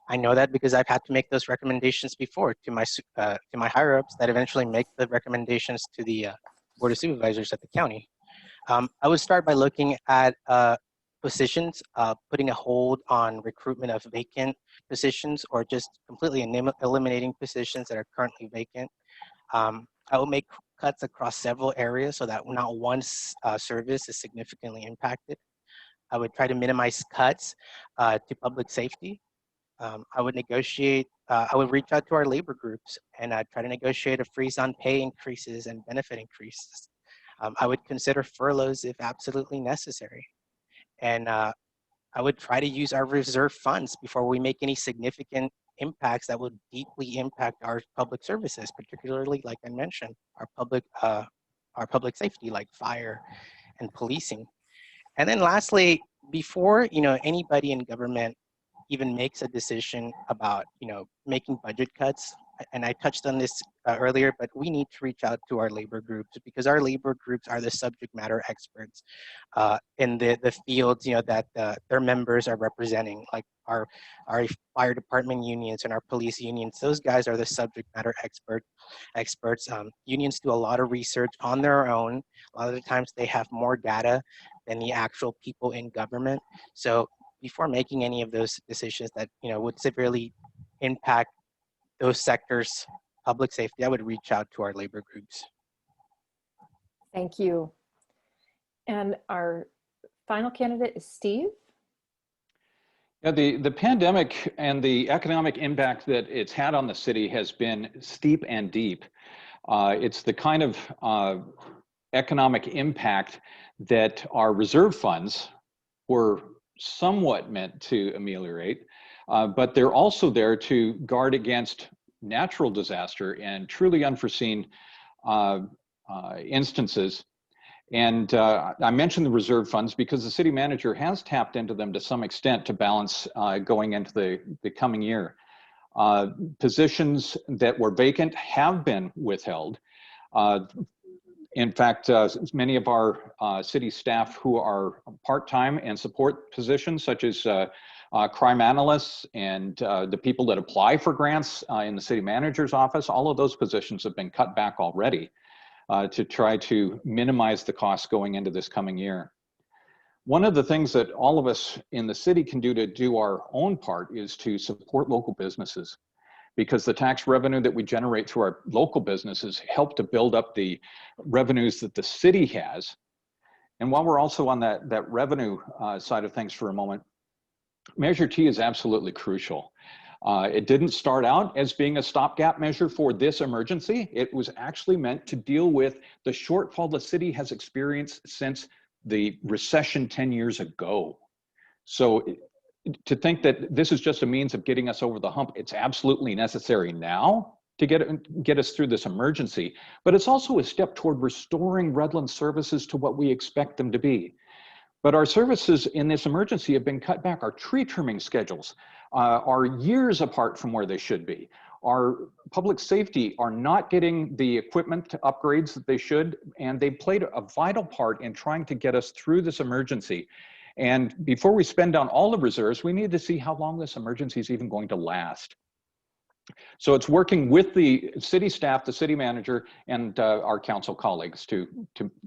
I know that because I've had to make those recommendations before to my higher ups that eventually make the recommendations to the Board of Supervisors at the county. I would start by looking at positions, putting a hold on recruitment of vacant positions or just completely eliminating positions that are currently vacant. I will make cuts across several areas so that not one service is significantly impacted. I would try to minimize cuts to public safety. I would negotiate, I would reach out to our labor groups and try to negotiate a freeze on pay increases and benefit increases. I would consider furloughs if absolutely necessary. And I would try to use our reserve funds before we make any significant impacts that would deeply impact our public services, particularly, like I mentioned, our public safety, like fire and policing. And then lastly, before, you know, anybody in government even makes a decision about, you know, making budget cuts, and I touched on this earlier, but we need to reach out to our labor groups because our labor groups are the subject matter experts in the fields, you know, that their members are representing, like our fire department unions and our police unions. Those guys are the subject matter experts. Unions do a lot of research on their own. A lot of the times they have more data than the actual people in government. So before making any of those decisions that, you know, would severely impact those sectors, public safety, I would reach out to our labor groups. Thank you. And our final candidate is Steve. Yeah, the pandemic and the economic impact that it's had on the city has been steep and deep. It's the kind of economic impact that our reserve funds were somewhat meant to ameliorate. But they're also there to guard against natural disaster and truly unforeseen instances. And I mentioned the reserve funds because the city manager has tapped into them to some extent to balance going into the coming year. Positions that were vacant have been withheld. In fact, many of our city staff who are part-time and support positions, such as crime analysts and the people that apply for grants in the city manager's office, all of those positions have been cut back already to try to minimize the costs going into this coming year. One of the things that all of us in the city can do to do our own part is to support local businesses, because the tax revenue that we generate through our local businesses help to build up the revenues that the city has. And while we're also on that revenue side of things for a moment, Measure T is absolutely crucial. It didn't start out as being a stopgap measure for this emergency. It was actually meant to deal with the shortfall the city has experienced since the recession 10 years ago. So to think that this is just a means of getting us over the hump, it's absolutely necessary now to get us through this emergency, but it's also a step toward restoring Redlands services to what we expect them to be. But our services in this emergency have been cut back. Our tree trimming schedules are years apart from where they should be. our public safety are not getting the equipment upgrades that they should, and they played a vital part in trying to get us through this emergency. And before we spend down all the reserves, we need to see how long this emergency is even going to last. So it's working with the city staff, the city manager, and our council colleagues to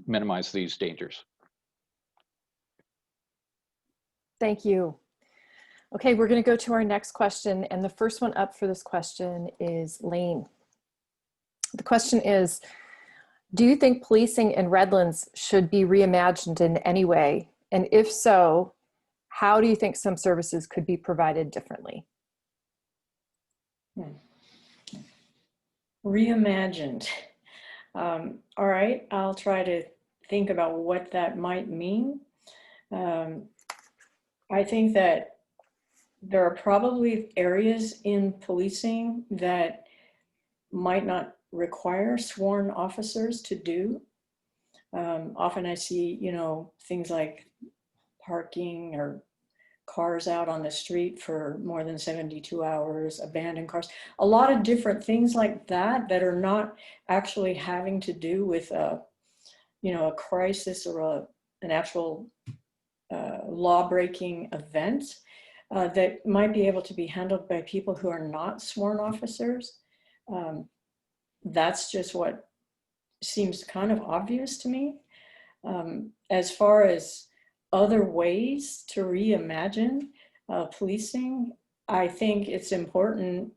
minimize these dangers. Thank you. Okay, we're going to go to our next question. And the first one up for this question is Lane. The question is, do you think policing in Redlands should be reimagined in any way? And if so, how do you think some services could be provided differently? Reimagined. All right, I'll try to think about what that might mean. I think that there are probably areas in policing that might not require sworn officers to do. Often I see, you know, things like parking or cars out on the street for more than 72 hours, abandoned cars, a lot of different things like that that are not actually having to do with a, you know, a crisis or an actual law-breaking event that might be able to be handled by people who are not sworn officers. That's just what seems kind of obvious to me. As far as other ways to reimagine policing, I think it's important,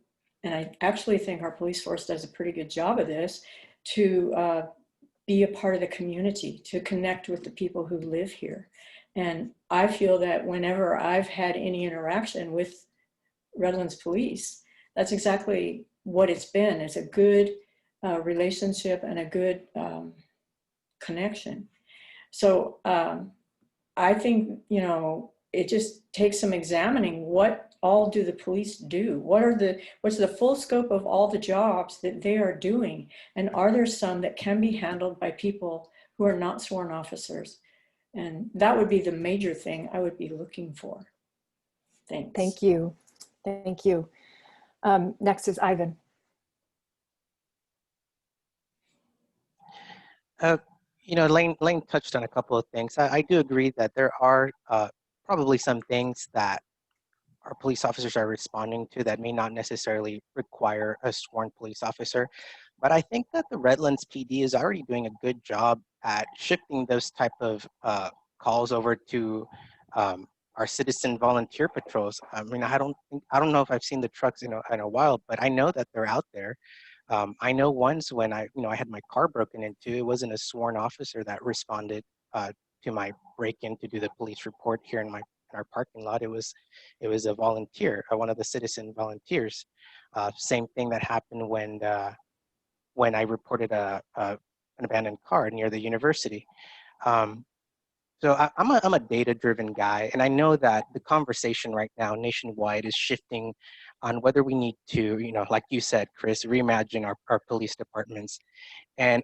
and I actually think our police force does a pretty good job of this, to be a part of the community, to connect with the people who live here. And I feel that whenever I've had any interaction with Redlands police, that's exactly what it's been. It's a good relationship and a good connection. So I think, you know, it just takes some examining. What all do the police do? What's the full scope of all the jobs that they are doing? And are there some that can be handled by people who are not sworn officers? And that would be the major thing I would be looking for. Thanks. Thank you. Thank you. Next is Ivan. You know, Lane touched on a couple of things. I do agree that there are probably some things that our police officers are responding to that may not necessarily require a sworn police officer. But I think that the Redlands PD is already doing a good job at shifting those type of calls over to our citizen volunteer patrols. I mean, I don't know if I've seen the trucks in a while, but I know that they're out there. I know once when I had my car broken into, it wasn't a sworn officer that responded to my break-in to do the police report here in our parking lot. It was a volunteer, one of the citizen volunteers. Same thing that happened when I reported an abandoned car near the university. So I'm a data-driven guy, and I know that the conversation right now nationwide is shifting on whether we need to, you know, like you said, Chris, reimagine our police departments. And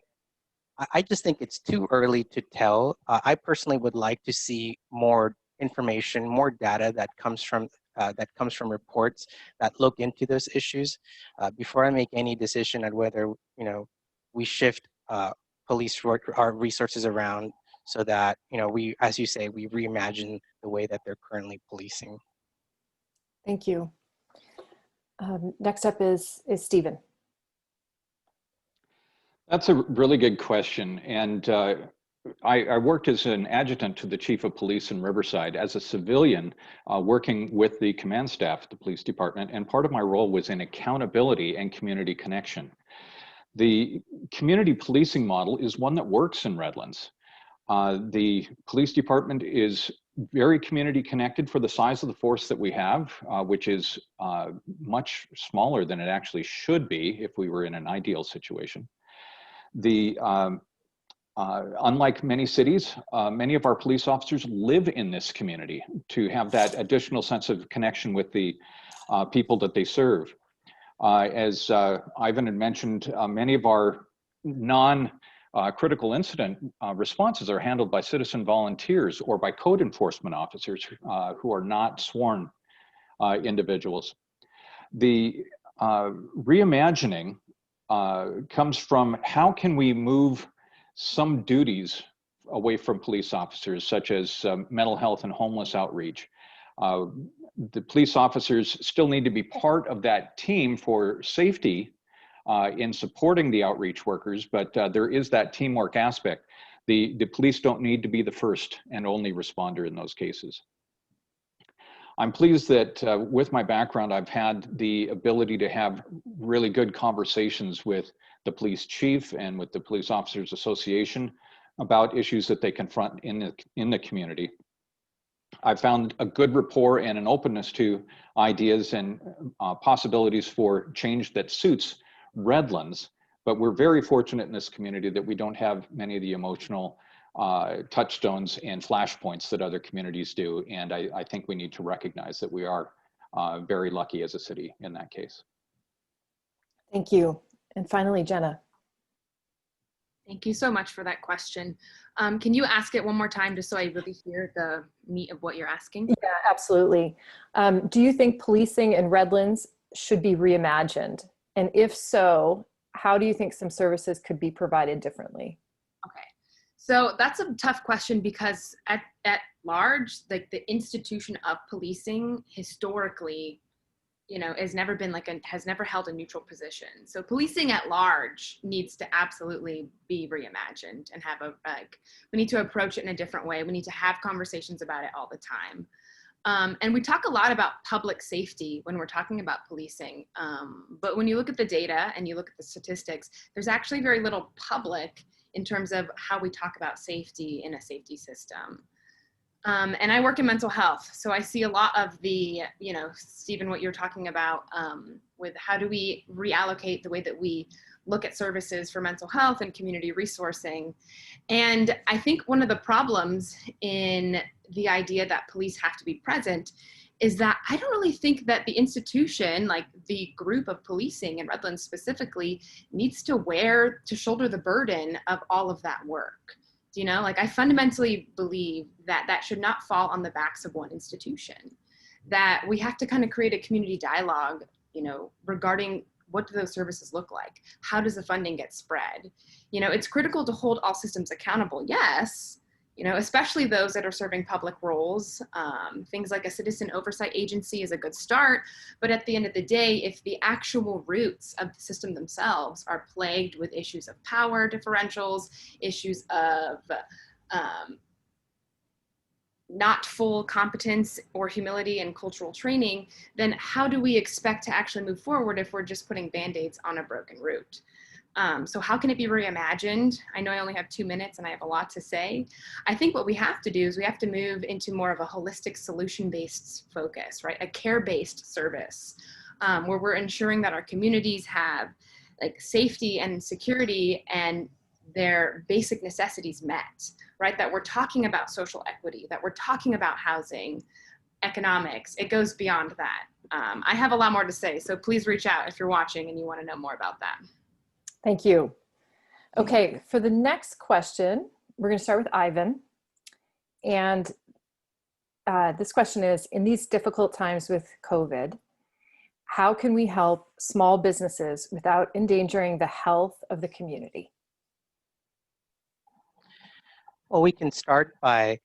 I just think it's too early to tell. I personally would like to see more information, more data that comes from reports that look into those issues before I make any decision on whether, you know, we shift our resources around so that, you know, we, as you say, we reimagine the way that they're currently policing. Thank you. Next up is Stephen. That's a really good question. And I worked as an adjutant to the chief of police in Riverside as a civilian, working with the command staff at the police department. And part of my role was in accountability and community connection. The community policing model is one that works in Redlands. The police department is very community connected for the size of the force that we have, which is much smaller than it actually should be if we were in an ideal situation. Unlike many cities, many of our police officers live in this community to have that additional sense of connection with the people that they serve. As Ivan had mentioned, many of our non-critical incident responses are handled by citizen volunteers or by code enforcement officers who are not sworn individuals. The reimagining comes from how can we move some duties away from police officers, such as mental health and homeless outreach. The police officers still need to be part of that team for safety in supporting the outreach workers, but there is that teamwork aspect. The police don't need to be the first and only responder in those cases. I'm pleased that with my background, I've had the ability to have really good conversations with the police chief and with the Police Officers Association about issues that they confront in the community. I've found a good rapport and an openness to ideas and possibilities for change that suits Redlands, but we're very fortunate in this community that we don't have many of the emotional touchstones and flashpoints that other communities do. And I think we need to recognize that we are very lucky as a city in that case. Thank you. And finally, Jenna. Thank you so much for that question. Can you ask it one more time just so I really hear the meat of what you're asking? Yeah, absolutely. Do you think policing in Redlands should be reimagined? And if so, how do you think some services could be provided differently? Okay, so that's a tough question because at large, like the institution of policing historically, you know, has never been has never held a neutral position. So policing at large needs to absolutely be reimagined and have we need to approach it in a different way. We need to have conversations about it all the time. And we talk a lot about public safety when we're talking about policing. But when you look at the data and you look at the statistics, there's actually very little public in terms of how we talk about safety in a safety system. And I work in mental health. So I see a lot of the, you know, Stephen, what you're talking about with how do we reallocate the way that we look at services for mental health and community resourcing. And I think one of the problems in the idea that police have to be present is that I don't really think that the institution, like the group of policing in Redlands specifically, needs to shoulder the burden of all of that work. You know, like I fundamentally believe that that should not fall on the backs of one institution, that we have to kind of create a community dialogue, you know, regarding what do those services look like? How does the funding get spread? You know, it's critical to hold all systems accountable, yes, you know, especially those that are serving public roles. Things like a citizen oversight agency is a good start, but at the end of the day, if the actual roots of the system themselves are plagued with issues of power differentials, issues of not full competence or humility and cultural training, then how do we expect to actually move forward if we're just putting Band-Aids on a broken root? So how can it be reimagined? I know I only have 2 minutes and I have a lot to say. I think what we have to do is we have to move into more of a holistic solution-based focus, right? A care-based service where we're ensuring that our communities have like safety and security and their basic necessities met, right? That we're talking about social equity, that we're talking about housing, economics. It goes beyond that. I have a lot more to say, so please reach out if you're watching and you want to know more about that. Thank you. Okay, for the next question, we're going to start with Ivan. And this question is, in these difficult times with COVID, how can we help small businesses without endangering the health of the community? Well, we can start by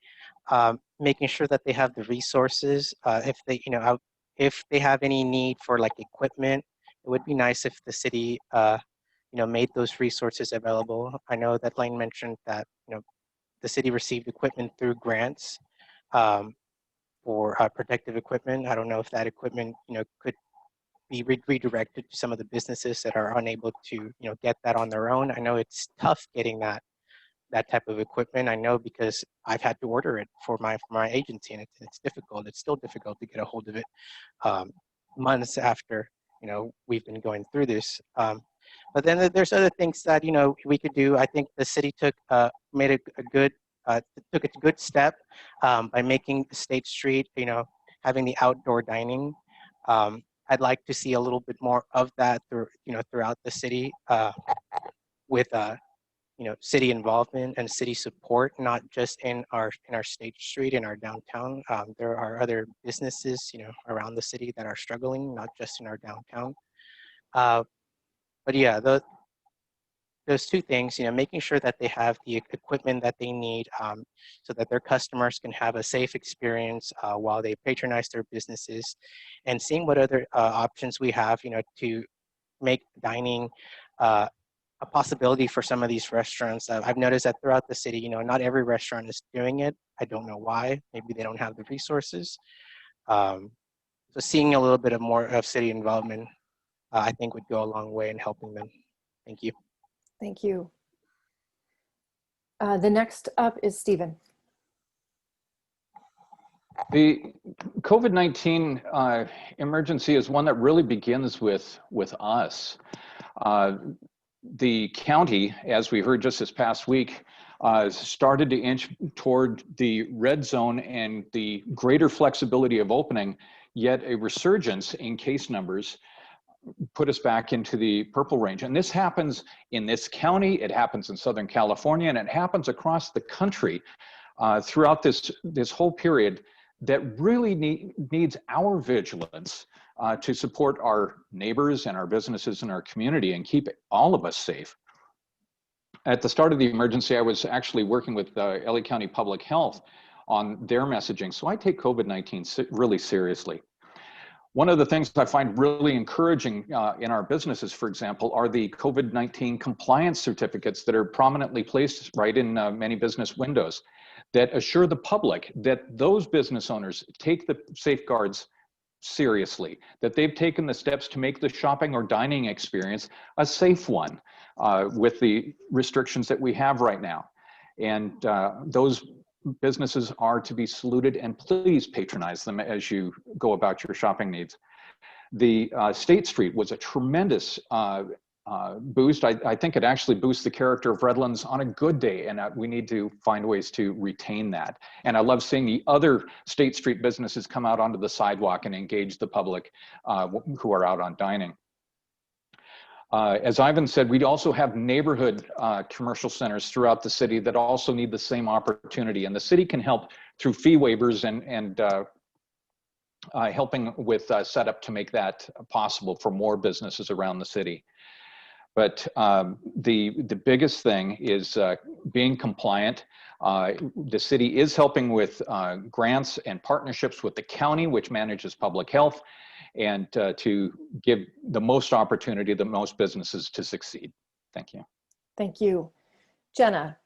making sure that they have the resources. If they, you know, if they have any need for like equipment, it would be nice if the city, you know, made those resources available. I know that Lane mentioned that, you know, the city received equipment through grants for protective equipment. I don't know if that equipment, you know, could be redirected to some of the businesses that are unable to, you know, get that on their own. I know it's tough getting that type of equipment. I know because I've had to order it for my agency, and it's difficult. It's still difficult to get a hold of it months after, you know, we've been going through this. But then there's other things that, you know, we could do. I think the city took a good step by making State Street, you know, having the outdoor dining. I'd like to see a little bit more of that throughout the city with you know, city involvement and city support, not just in our State Street, in our downtown. There are other businesses, you know, around the city that are struggling, not just in our downtown. But yeah, those two things, making sure that they have the equipment that they need so that their customers can have a safe experience while they patronize their businesses, and seeing what other options we have, to make dining a possibility for some of these restaurants. I've noticed that throughout the city, not every restaurant is doing it. I don't know why. Maybe they don't have the resources. So seeing a little bit of more of city involvement, I think would go a long way in helping them. Thank you. Thank you. The next up is Stephen. The COVID-19 emergency is one that really begins with us. The county, as we heard just this past week, started to inch toward the red zone and the greater flexibility of opening, yet a resurgence in case numbers put us back into the purple range. And this happens in this county, it happens in Southern California, and it happens across the country throughout this whole period that really needs our vigilance to support our neighbors and our businesses and our community and keep all of us safe. At the start of the emergency, I was actually working with LA County Public Health on their messaging. So I take COVID-19 really seriously. One of the things I find really encouraging in our businesses, for example, are the COVID-19 compliance certificates that are prominently placed right in many business windows that assure the public that those business owners take the safeguards seriously, that they've taken the steps to make the shopping or dining experience a safe one with the restrictions that we have right now. And those businesses are to be saluted, and please patronize them as you go about your shopping needs. The State Street was a tremendous boost. I think it actually boosts the character of Redlands on a good day, and we need to find ways to retain that. And I love seeing the other State Street businesses come out onto the sidewalk and engage the public who are out on dining. As Ivan said, we also have neighborhood commercial centers throughout the city that also need the same opportunity. And the city can help through fee waivers and helping with setup to make that possible for more businesses around the city. But the biggest thing is being compliant. The city is helping with grants and partnerships with the county, which manages public health, and to give the most opportunity to most businesses to succeed. Thank you. Thank you. Jenna.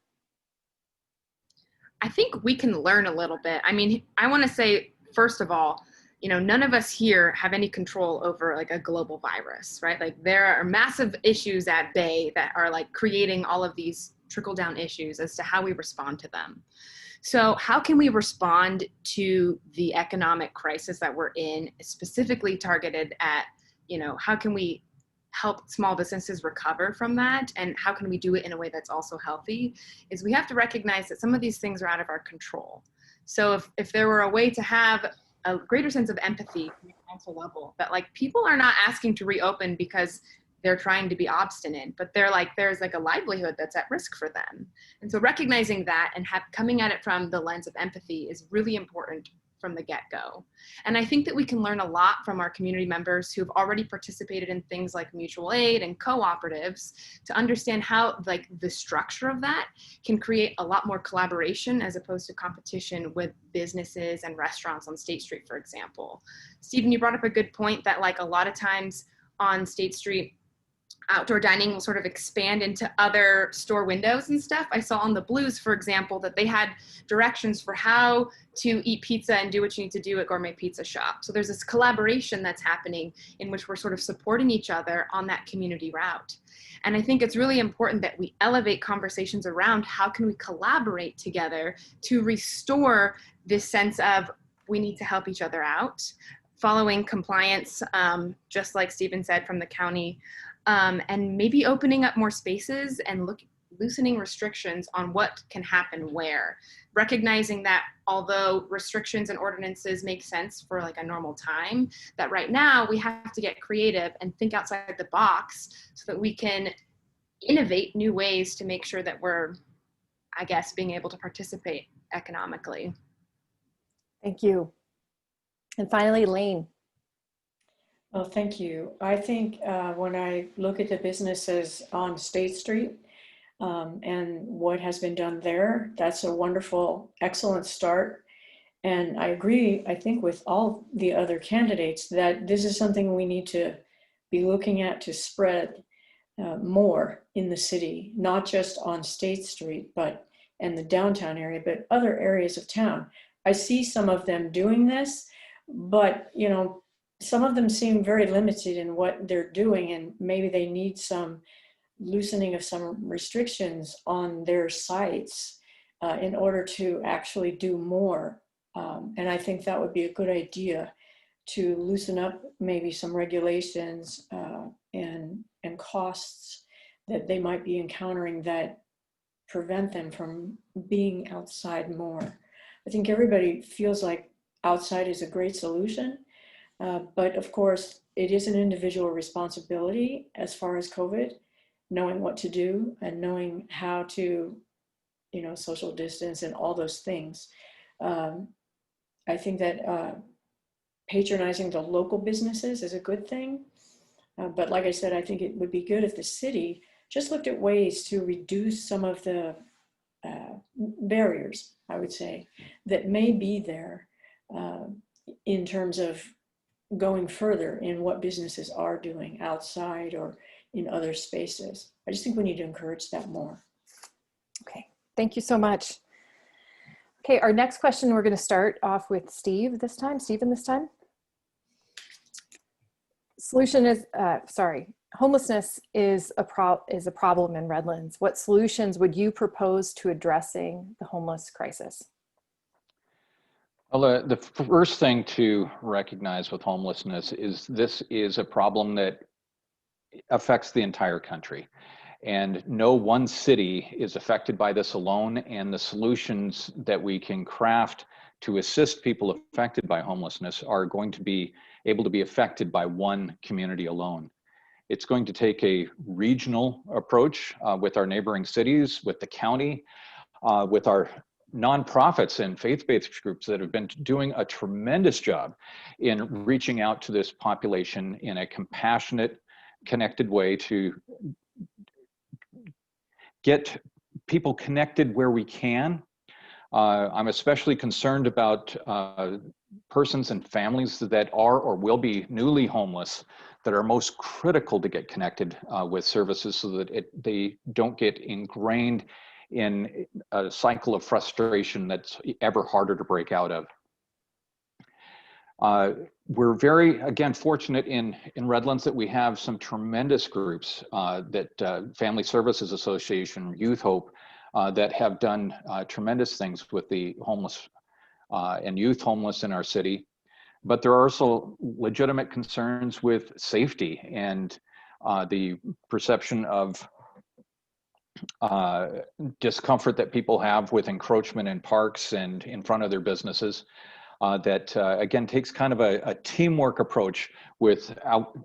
I think we can learn a little bit. I mean, I want to say, first of all, none of us here have any control over like a global virus, right? Like there are massive issues at bay that are like creating all of these trickle down issues as to how we respond to them. So how can we respond to the economic crisis that we're in, specifically targeted at, how can we help small businesses recover from that? And how can we do it in a way that's also healthy? Is we have to recognize that some of these things are out of our control. So if there were a way to have a greater sense of empathy from the council level, that like people are not asking to reopen because they're trying to be obstinate, but there's like a livelihood that's at risk for them. And so recognizing that and coming at it from the lens of empathy is really important from the get-go. And I think that we can learn a lot from our community members who've already participated in things like mutual aid and cooperatives to understand how like the structure of that can create a lot more collaboration as opposed to competition with businesses and restaurants on State Street, for example. Stephen, you brought up a good point that like a lot of times on State Street, outdoor dining will sort of expand into other store windows and stuff. I saw on the Blues, for example, that they had directions for how to eat pizza and do what you need to do at Gourmet Pizza Shop. So there's this collaboration that's happening in which we're sort of supporting each other on that community route. And I think it's really important that we elevate conversations around how can we collaborate together to restore this sense of we need to help each other out, following compliance, just like Stephen said, from the county, and maybe opening up more spaces and loosening restrictions on what can happen where. Recognizing that although restrictions and ordinances make sense for like a normal time, that right now we have to get creative and think outside the box so that we can innovate new ways to make sure that we're, I guess, being able to participate economically. Thank you. And finally, Lane. Well, thank you. I think when I look at the businesses on State Street and what has been done there, that's a wonderful, excellent start. And I agree, I think, with all the other candidates that this is something we need to be looking at to spread more in the city, not just on State Street, but in the downtown area, but other areas of town. I see some of them doing this, but you know, some of them seem very limited in what they're doing, and maybe they need some loosening of some restrictions on their sites in order to actually do more. And I think that would be a good idea to loosen up maybe some regulations and costs that they might be encountering that prevent them from being outside more. I think everybody feels like outside is a great solution, but of course it is an individual responsibility as far as COVID, knowing what to do and knowing how to, you know, social distance and all those things. I think that patronizing the local businesses is a good thing. But like I said, I think it would be good if the city just looked at ways to reduce some of the barriers, I would say, that may be there in terms of going further in what businesses are doing outside or in other spaces. I just think we need to encourage that more. Okay, thank you so much. Okay, our next question, we're going to start off with Stephen this time. Solution is, homelessness is a problem in Redlands. What solutions would you propose to addressing the homeless crisis? Well, the first thing to recognize with homelessness is this is a problem that affects the entire country. And no one city is affected by this alone, and the solutions that we can craft to assist people affected by homelessness are going to be able to be affected by one community alone. It's going to take a regional approach with our neighboring cities, with the county, with our nonprofits and faith-based groups that have been doing a tremendous job in reaching out to this population in a compassionate, connected way to get people connected where we can. I'm especially concerned about persons and families that are or will be newly homeless that are most critical to get connected with services so that they don't get ingrained in a cycle of frustration that's ever harder to break out of. We're very, again, fortunate in Redlands that we have some tremendous groups that Family Services Association, Youth Hope, that have done tremendous things with the homeless and youth homeless in our city. But there are also legitimate concerns with safety and the perception of discomfort that people have with encroachment in parks and in front of their businesses. That again takes kind of a teamwork approach with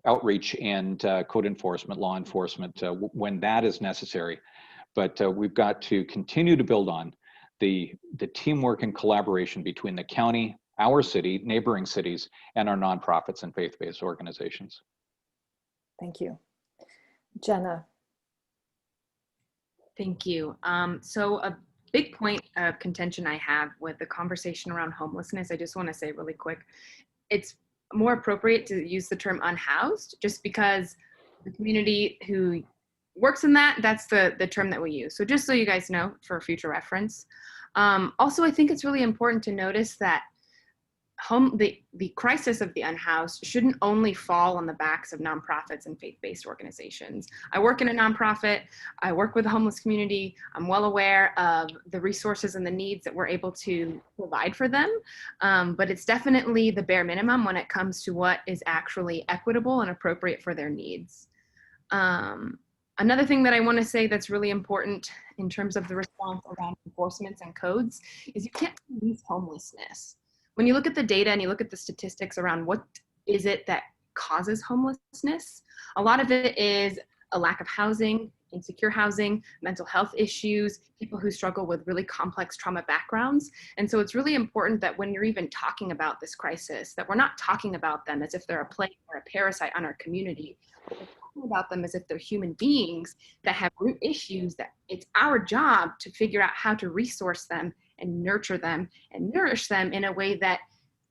outreach and code enforcement, law enforcement when that is necessary. But we've got to continue to build on the teamwork and collaboration between the county, our city, neighboring cities, and our nonprofits and faith-based organizations. Thank you. Jenna. Thank you. So a big point of contention I have with the conversation around homelessness, I just want to say really quick, it's more appropriate to use the term unhoused, just because the community who works in that's the term that we use. So just so you guys know for future reference. Also, I think it's really important to notice that the crisis of the unhoused shouldn't only fall on the backs of nonprofits and faith-based organizations. I work in a nonprofit. I work with the homeless community. I'm well aware of the resources and the needs that we're able to provide for them. But it's definitely the bare minimum when it comes to what is actually equitable and appropriate for their needs. Another thing that I want to say that's really important in terms of the response around enforcements and codes is you can't police homelessness. When you look at the data and you look at the statistics around what is it that causes homelessness, a lot of it is a lack of housing insecure housing, mental health issues, people who struggle with really complex trauma backgrounds. And so it's really important that when you're even talking about this crisis, that we're not talking about them as if they're a plague or a parasite on our community. We're talking about them as if they're human beings that have root issues, that it's our job to figure out how to resource them and nurture them and nourish them in a way that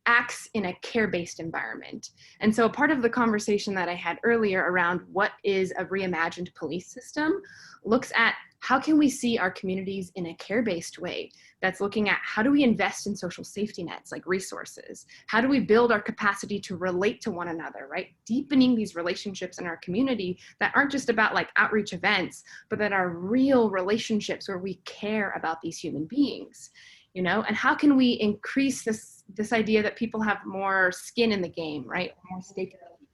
acts in a care-based environment. And so part of the conversation that I had earlier around what is a reimagined police system looks at how can we see our communities in a care-based way that's looking at how do we invest in social safety nets like resources? How do we build our capacity to relate to one another, right? Deepening these relationships in our community that aren't just about like outreach events, but that are real relationships where we care about these human beings. You know, and how can we increase this idea that people have more skin in the game, right? More stake in the game.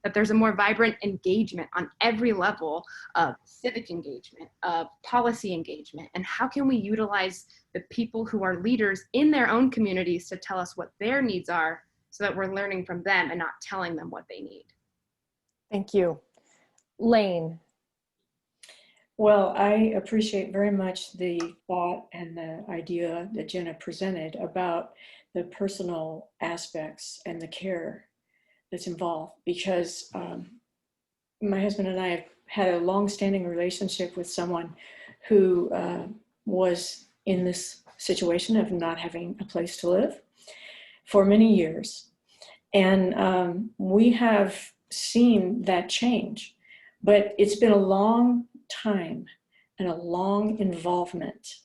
That there's a more vibrant engagement on every level of civic engagement, of policy engagement, and how can we utilize the people who are leaders in their own communities to tell us what their needs are so that we're learning from them and not telling them what they need. Thank you. Lane. Well, I appreciate very much the thought and the idea that Jenna presented about the personal aspects and the care that's involved, because my husband and I have had a long-standing relationship with someone who was in this situation of not having a place to live for many years. And we have seen that change, but it's been a long time and a long involvement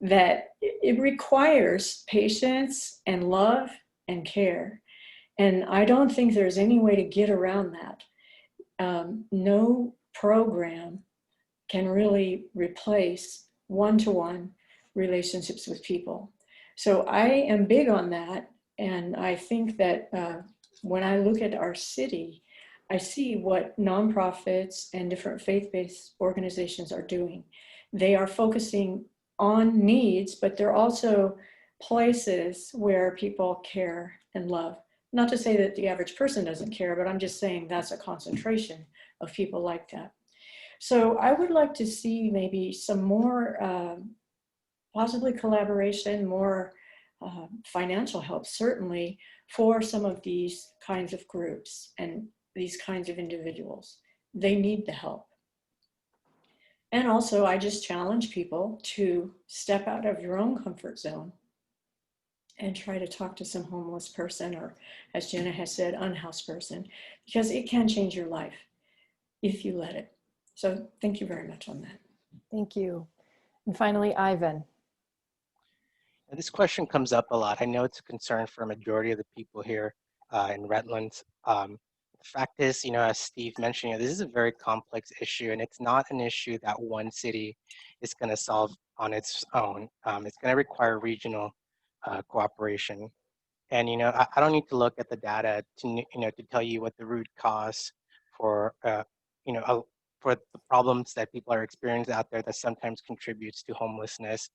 that it requires patience and love and care. And I don't think there's any way to get around that. No program can really replace one-to-one relationships with people. So I am big on that. And I think that when I look at our city, I see what nonprofits and different faith-based organizations are doing. They are focusing on needs, but they're also places where people care and love. Not to say that the average person doesn't care, but I'm just saying that's a concentration of people like that. So I would like to see maybe some more possibly collaboration, more financial help, certainly, for some of these kinds of groups and these kinds of individuals. They need the help. And also, I just challenge people to step out of your own comfort zone and try to talk to some homeless person, or as Jenna has said, unhoused person, because it can change your life if you let it. So thank you very much on that. Thank you. And finally, Ivan. This question comes up a lot. I know it's a concern for a majority of the people here in Redlands. The fact is, as Steve mentioned, this is a very complex issue, and it's not an issue that one city is going to solve on its own. It's going to require regional cooperation. And I don't need to look at the data to to tell you what the root cause for for the problems that people are experiencing out there that sometimes contributes to homelessness.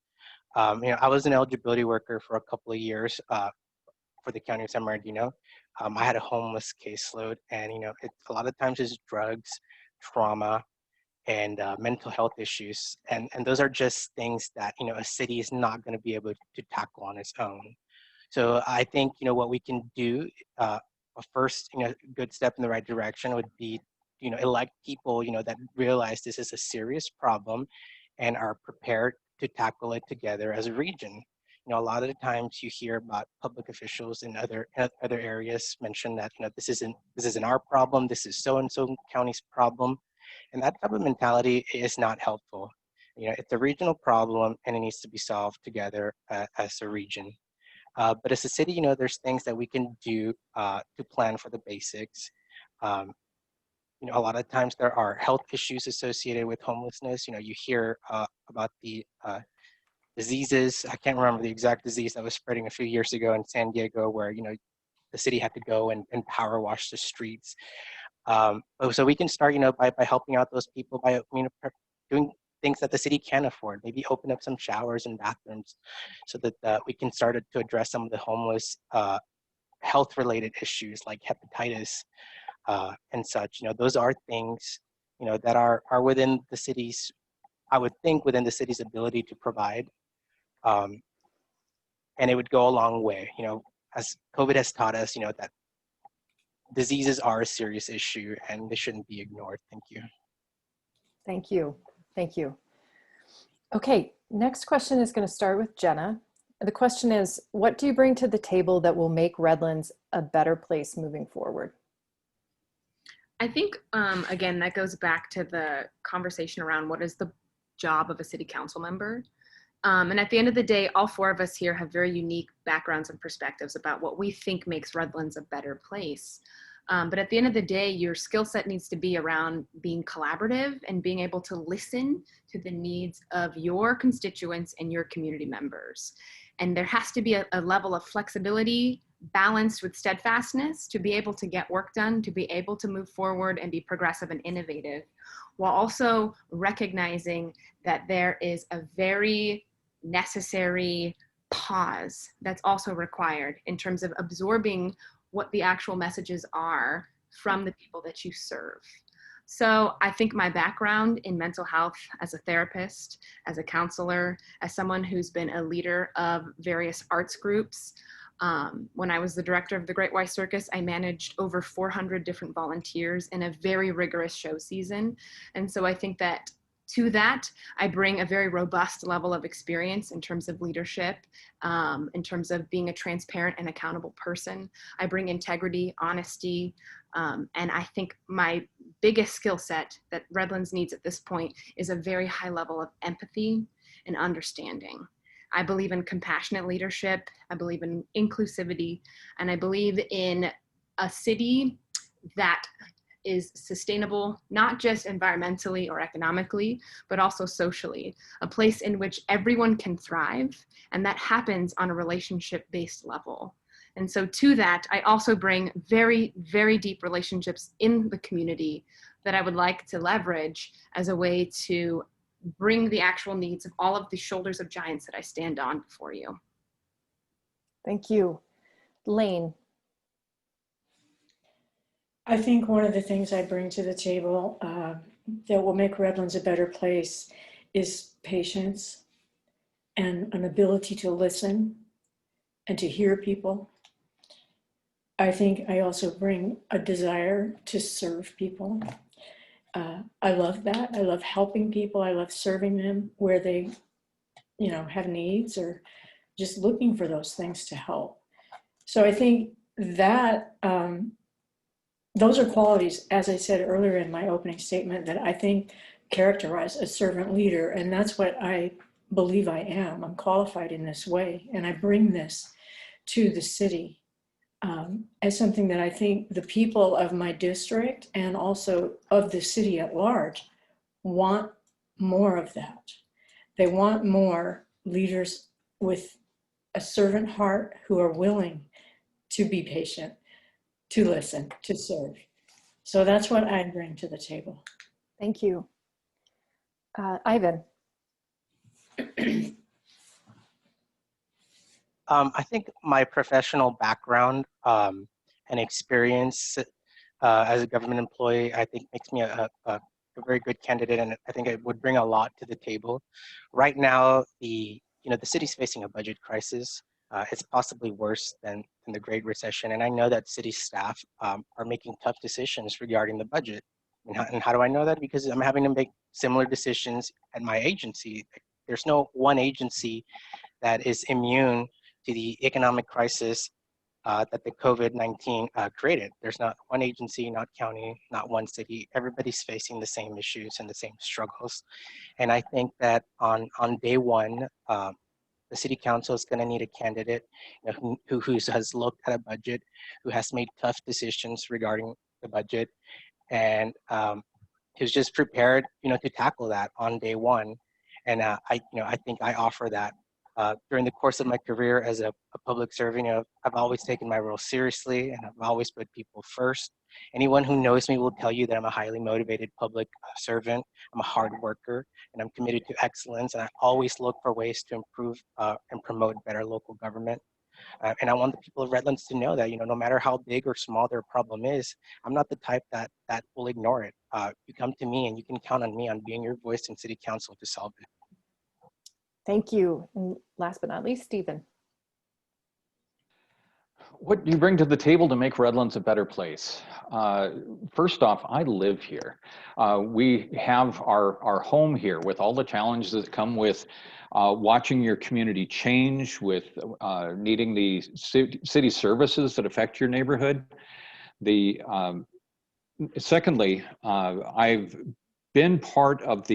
I was an eligibility worker for a couple of years for the county of San Bernardino. I had a homeless caseload, and a lot of times it's drugs, trauma, and mental health issues, and those are just things that a city is not going to be able to tackle on its own. So I think what we can do, a first good step in the right direction would be elect people that realize this is a serious problem and are prepared to tackle it together as a region. A lot of the times you hear about public officials in other areas mention that this isn't our problem, this is so and so county's problem, and that type of mentality is not helpful. It's a regional problem and it needs to be solved together as a region. But as a city, there's things that we can do to plan for the basics. A lot of times there are health issues associated with homelessness. You hear about the diseases. I can't remember the exact disease that was spreading a few years ago in San Diego, where the city had to go and power wash the streets. So we can start by helping out those people by doing things that the city can afford. Maybe open up some showers and bathrooms so that we can start to address some of the homeless health related issues like hepatitis and such. Those are things that are within the city's, I would think, within the city's ability to provide. And it would go a long way, as COVID has taught us, that diseases are a serious issue and they shouldn't be ignored. Thank you. Thank you. Thank you. Okay, next question is going to start with Jenna. The question is, what do you bring to the table that will make Redlands a better place moving forward? I think, again, that goes back to the conversation around what is the job of a city council member. And at the end of the day, all four of us here have very unique backgrounds and perspectives about what we think makes Redlands a better place. But at the end of the day, your skill set needs to be around being collaborative and being able to listen to the needs of your constituents and your community members. And there has to be a level of flexibility balanced with steadfastness to be able to get work done, to be able to move forward and be progressive and innovative, while also recognizing that there is a very necessary pause that's also required in terms of absorbing what the actual messages are from the people that you serve. So I think my background in mental health as a therapist, as a counselor, as someone who's been a leader of various arts groups. When I was the director of the Great White Circus, I managed over 400 different volunteers in a very rigorous show season. And so I think that to that, I bring a very robust level of experience in terms of leadership, in terms of being a transparent and accountable person. I bring integrity, honesty, and I think my biggest skill set that Redlands needs at this point is a very high level of empathy and understanding. I believe in compassionate leadership, I believe in inclusivity, and I believe in a city that is sustainable, not just environmentally or economically, but also socially, a place in which everyone can thrive, and that happens on a relationship-based level. And so to that, I also bring very, very deep relationships in the community that I would like to leverage as a way to bring the actual needs of all of the shoulders of giants that I stand on before you. Thank you. Lane. I think one of the things I bring to the table that will make Redlands a better place is patience and an ability to listen and to hear people. I think I also bring a desire to serve people. I love that. I love helping people. I love serving them where they, have needs or just looking for those things to help. So I think that those are qualities, as I said earlier in my opening statement, that I think characterize a servant leader. And that's what I believe I am. I'm qualified in this way. And I bring this to the city as something that I think the people of my district and also of the city at large want more of that. They want more leaders with a servant heart who are willing to be patient, to listen, to serve. So that's what I bring to the table. Thank you. Ivan. I think my professional background and experience as a government employee, I think makes me a very good candidate, and I think it would bring a lot to the table. Right now, the city's facing a budget crisis. It's possibly worse than the Great Recession, and I know that city staff are making tough decisions regarding the budget. And how do I know that? Because I'm having to make similar decisions at my agency. There's no one agency that is immune to the economic crisis that the COVID-19 created. There's not one agency, not county, not one city. Everybody's facing the same issues and the same struggles. And I think that on day one, the city council is going to need a candidate who has looked at a budget, who has made tough decisions regarding the budget, and who's just prepared, to tackle that on day one. And I think I offer that. During the course of my career as a public servant, I've always taken my role seriously, and I've always put people first. Anyone who knows me will tell you that I'm a highly motivated public servant. I'm a hard worker, and I'm committed to excellence, and I always look for ways to improve and promote better local government. And I want the people of Redlands to know that, no matter how big or small their problem is, I'm not the type that will ignore it. You come to me and you can count on me on being your voice in city council to solve it. Thank you. And last but not least, Stephen. What do you bring to the table to make Redlands a better place? First off, I live here. We have our home here with all the challenges that come with watching your community change, with needing the city services that affect your neighborhood. Secondly, I've been part of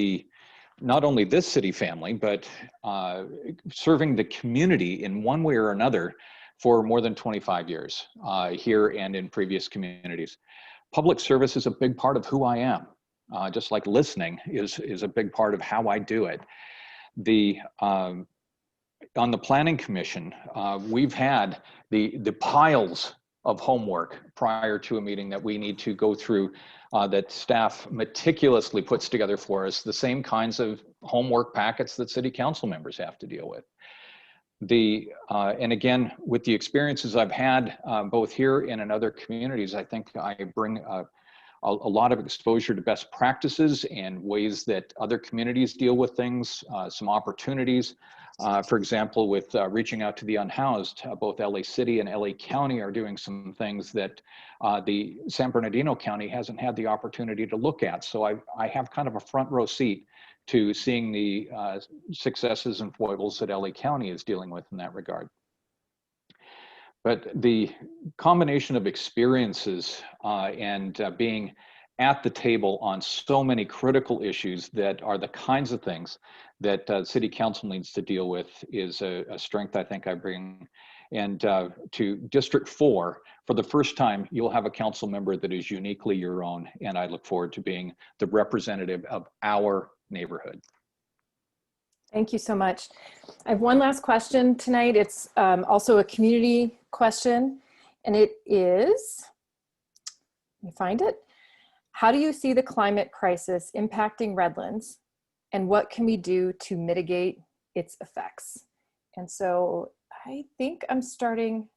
not only this city family, but serving the community in one way or another for more than 25 years here and in previous communities. Public service is a big part of who I am, just like listening is a big part of how I do it. On the Planning Commission, we've had the piles of homework prior to a meeting that we need to go through that staff meticulously puts together for us, the same kinds of homework packets that city council members have to deal with. And again, with the experiences I've had both here and in other communities, I think I bring a lot of exposure to best practices and ways that other communities deal with things, some opportunities. For example, with reaching out to the unhoused, both LA City and LA County are doing some things that the San Bernardino County hasn't had the opportunity to look at. So I have kind of a front row seat to seeing the successes and foibles that LA County is dealing with in that regard. But the combination of experiences and being at the table on so many critical issues that are the kinds of things that city council needs to deal with is a strength I think I bring. And to District 4, for the first time, you'll have a council member that is uniquely your own, and I look forward to being the representative of our neighborhood. Thank you so much. I have one last question tonight. It's also a community question, and it is, let me find it. How do you see the climate crisis impacting Redlands, and what can we do to mitigate its effects? And so I think I'm starting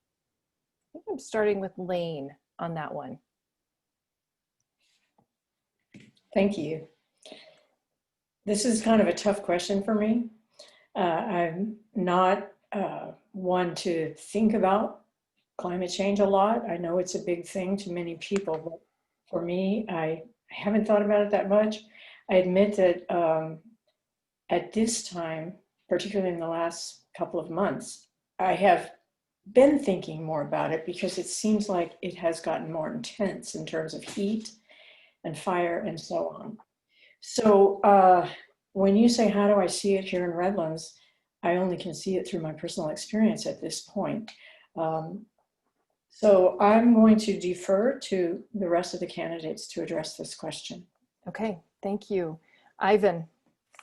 with Lane on that one. Thank you. This is kind of a tough question for me. I'm not one to think about climate change a lot. I know it's a big thing to many people, but for me, I haven't thought about it that much. I admit that at this time, particularly in the last couple of months, I have been thinking more about it because it seems like it has gotten more intense in terms of heat and fire and so on. So when you say, how do I see it here in Redlands? I only can see it through my personal experience at this point. So I'm going to defer to the rest of the candidates to address this question. Okay, thank you. Ivan.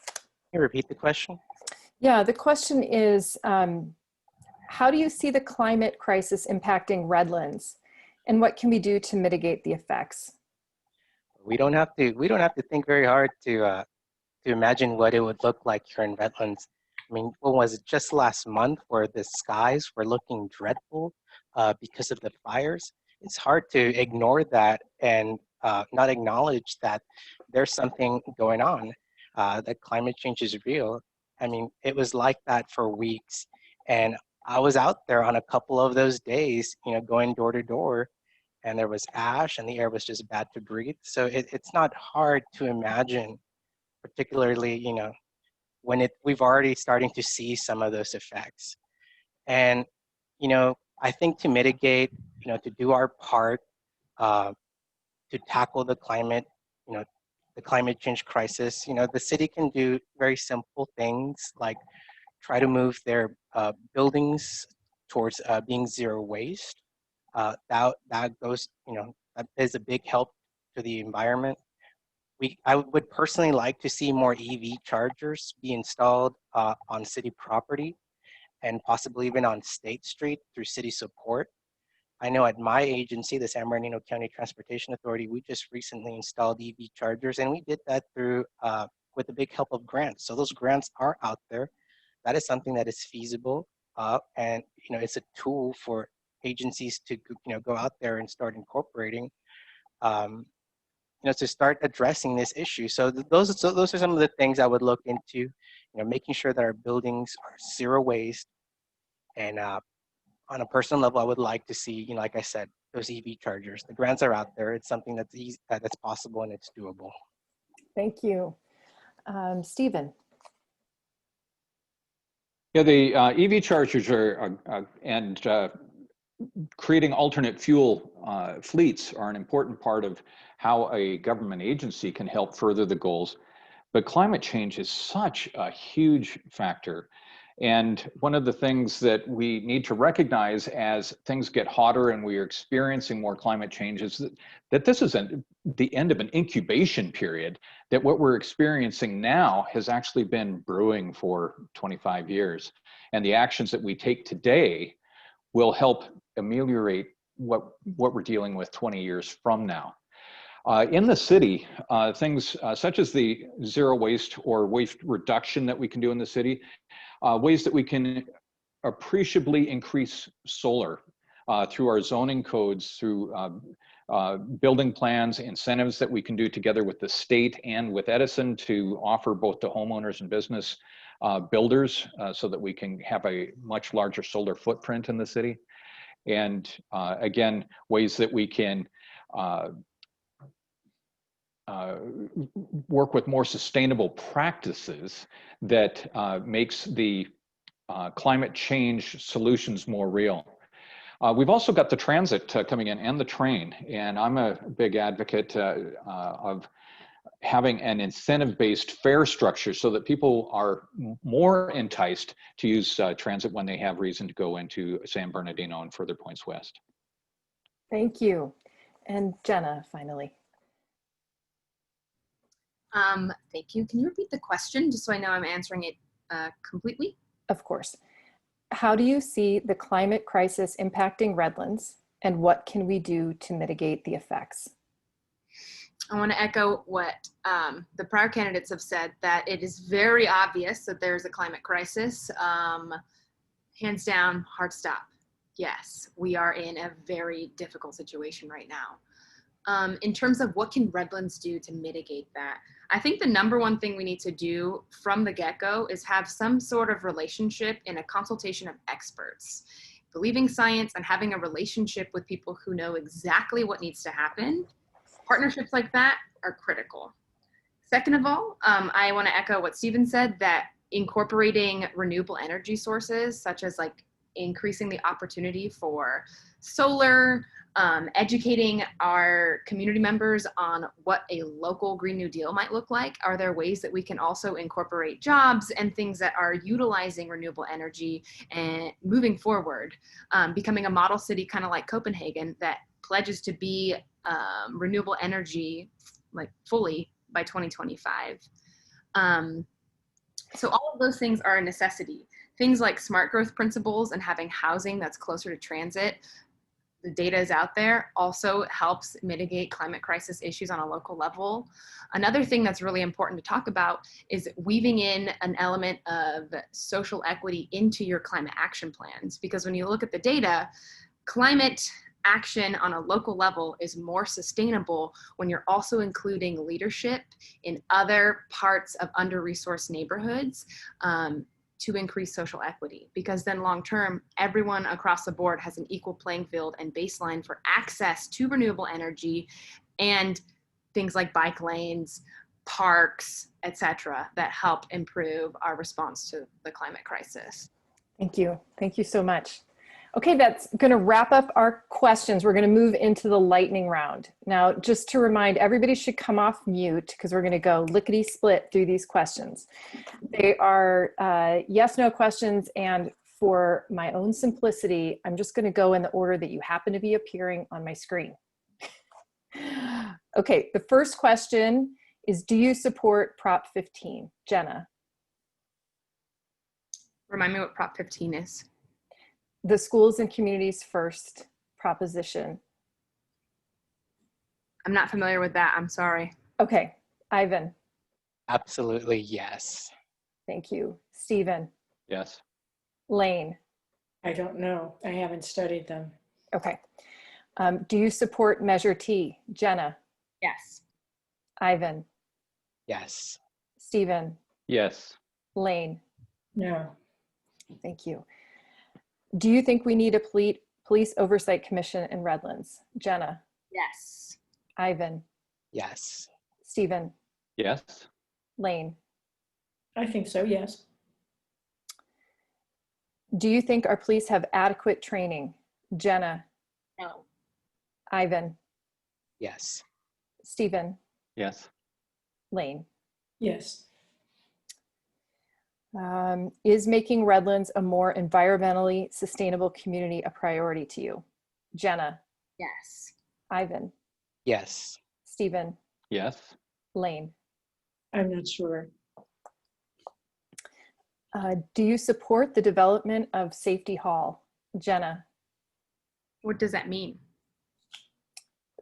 Can you repeat the question? Yeah, the question is, how do you see the climate crisis impacting Redlands, and what can we do to mitigate the effects? We don't have to think very hard to imagine what it would look like here in Redlands. I mean, what was it, just last month where the skies were looking dreadful because of the fires? It's hard to ignore that and not acknowledge that there's something going on, that climate change is real. I mean, it was like that for weeks. And I was out there on a couple of those days, going door to door, and there was ash and the air was just bad to breathe. So it's not hard to imagine, particularly, when we've already starting to see some of those effects. And, I think to mitigate, to do our part to tackle the climate, the climate change crisis, the city can do very simple things like try to move their buildings towards being zero waste. That goes, that is a big help to the environment. I would personally like to see more EV chargers be installed on city property and possibly even on State Street through city support. I know at my agency, the San Bernardino County Transportation Authority, we just recently installed EV chargers, and we did that through with the big help of grants. So those grants are out there. That is something that is feasible. and it's a tool for agencies to go out there and start incorporating, to start addressing this issue. So those are some of the things I would look into, making sure that our buildings are zero waste. And on a personal level, I would like to see, like I said, those EV chargers. The grants are out there. It's something that's easy, that's possible, and it's doable. Thank you. Stephen. Yeah, the EV chargers are, and creating alternate fuel fleets are an important part of how a government agency can help further the goals. But climate change is such a huge factor. And one of the things that we need to recognize as things get hotter and we are experiencing more climate change is that this isn't the end of an incubation period, that what we're experiencing now has actually been brewing for 25 years. And the actions that we take today will help ameliorate what we're dealing with 20 years from now. In the city, things such as the zero waste or waste reduction that we can do in the city, ways that we can appreciably increase solar through our zoning codes, through building plans, incentives that we can do together with the state and with Edison to offer both to homeowners and business builders so that we can have a much larger solar footprint in the city. And again, ways that we can work with more sustainable practices that makes the climate change solutions more real. We've also got the transit coming in and the train, and I'm a big advocate of having an incentive-based fare structure so that people are more enticed to use transit when they have reason to go into San Bernardino and further points west. Thank you. And Jenna, finally. Thank you. Can you repeat the question just so I know I'm answering it completely? Of course. How do you see the climate crisis impacting Redlands, and what can we do to mitigate the effects? I want to echo what the prior candidates have said, that it is very obvious that there's a climate crisis. Hands down, hard stop. Yes, we are in a very difficult situation right now. In terms of what can Redlands do to mitigate that, I think the number one thing we need to do from the get-go is have some sort of relationship in a consultation of experts. Believing science and having a relationship with people who know exactly what needs to happen, partnerships like that are critical. Second of all, I want to echo what Stephen said, that incorporating renewable energy sources, such as like increasing the opportunity for solar, educating our community members on what a local Green New Deal might look like. Are there ways that we can also incorporate jobs and things that are utilizing renewable energy and moving forward, becoming a model city kind of like Copenhagen that pledges to be renewable energy like fully by 2025. So all of those things are a necessity. Things like smart growth principles and having housing that's closer to transit, the data is out there, also helps mitigate climate crisis issues on a local level. Another thing that's really important to talk about is weaving in an element of social equity into your climate action plans. Because when you look at the data, climate action on a local level is more sustainable when you're also including leadership in other parts of under-resourced neighborhoods to increase social equity, because then long-term, everyone across the board has an equal playing field and baseline for access to renewable energy and things like bike lanes, parks, etc., that help improve our response to the climate crisis. Thank you. Thank you so much. Okay, that's going to wrap up our questions. We're going to move into the lightning round. Now, just to remind, everybody should come off mute because we're going to go lickety-split through these questions. They are yes/no questions, and for my own simplicity, I'm just going to go in the order that you happen to be appearing on my screen. Okay, the first question is, do you support Prop 15? Jenna. Remind me what Prop 15 is. The schools and communities first proposition. I'm not familiar with that. I'm sorry. Okay, Ivan. Absolutely, yes. Thank you. Stephen. Yes. Lane. I don't know. I haven't studied them. Okay. Do you support Measure T? Jenna, Yes. Ivan, Yes. Stephen, Yes. Lane? No. Thank you. Do you think we need a police oversight commission in Redlands? Jenna, Yes. Ivan, Yes. Stephen, Yes. Lane? I think so, yes. Do you think our police have adequate training? Jenna, No. Ivan, Yes. Stephen, Yes. Lane? Yes. Is making Redlands a more environmentally sustainable community a priority to you? Jenna, Yes. Ivan, Yes. Stephen, Yes. Lane? I'm not sure. Do you support the development of Safety Hall? Jenna? What does that mean?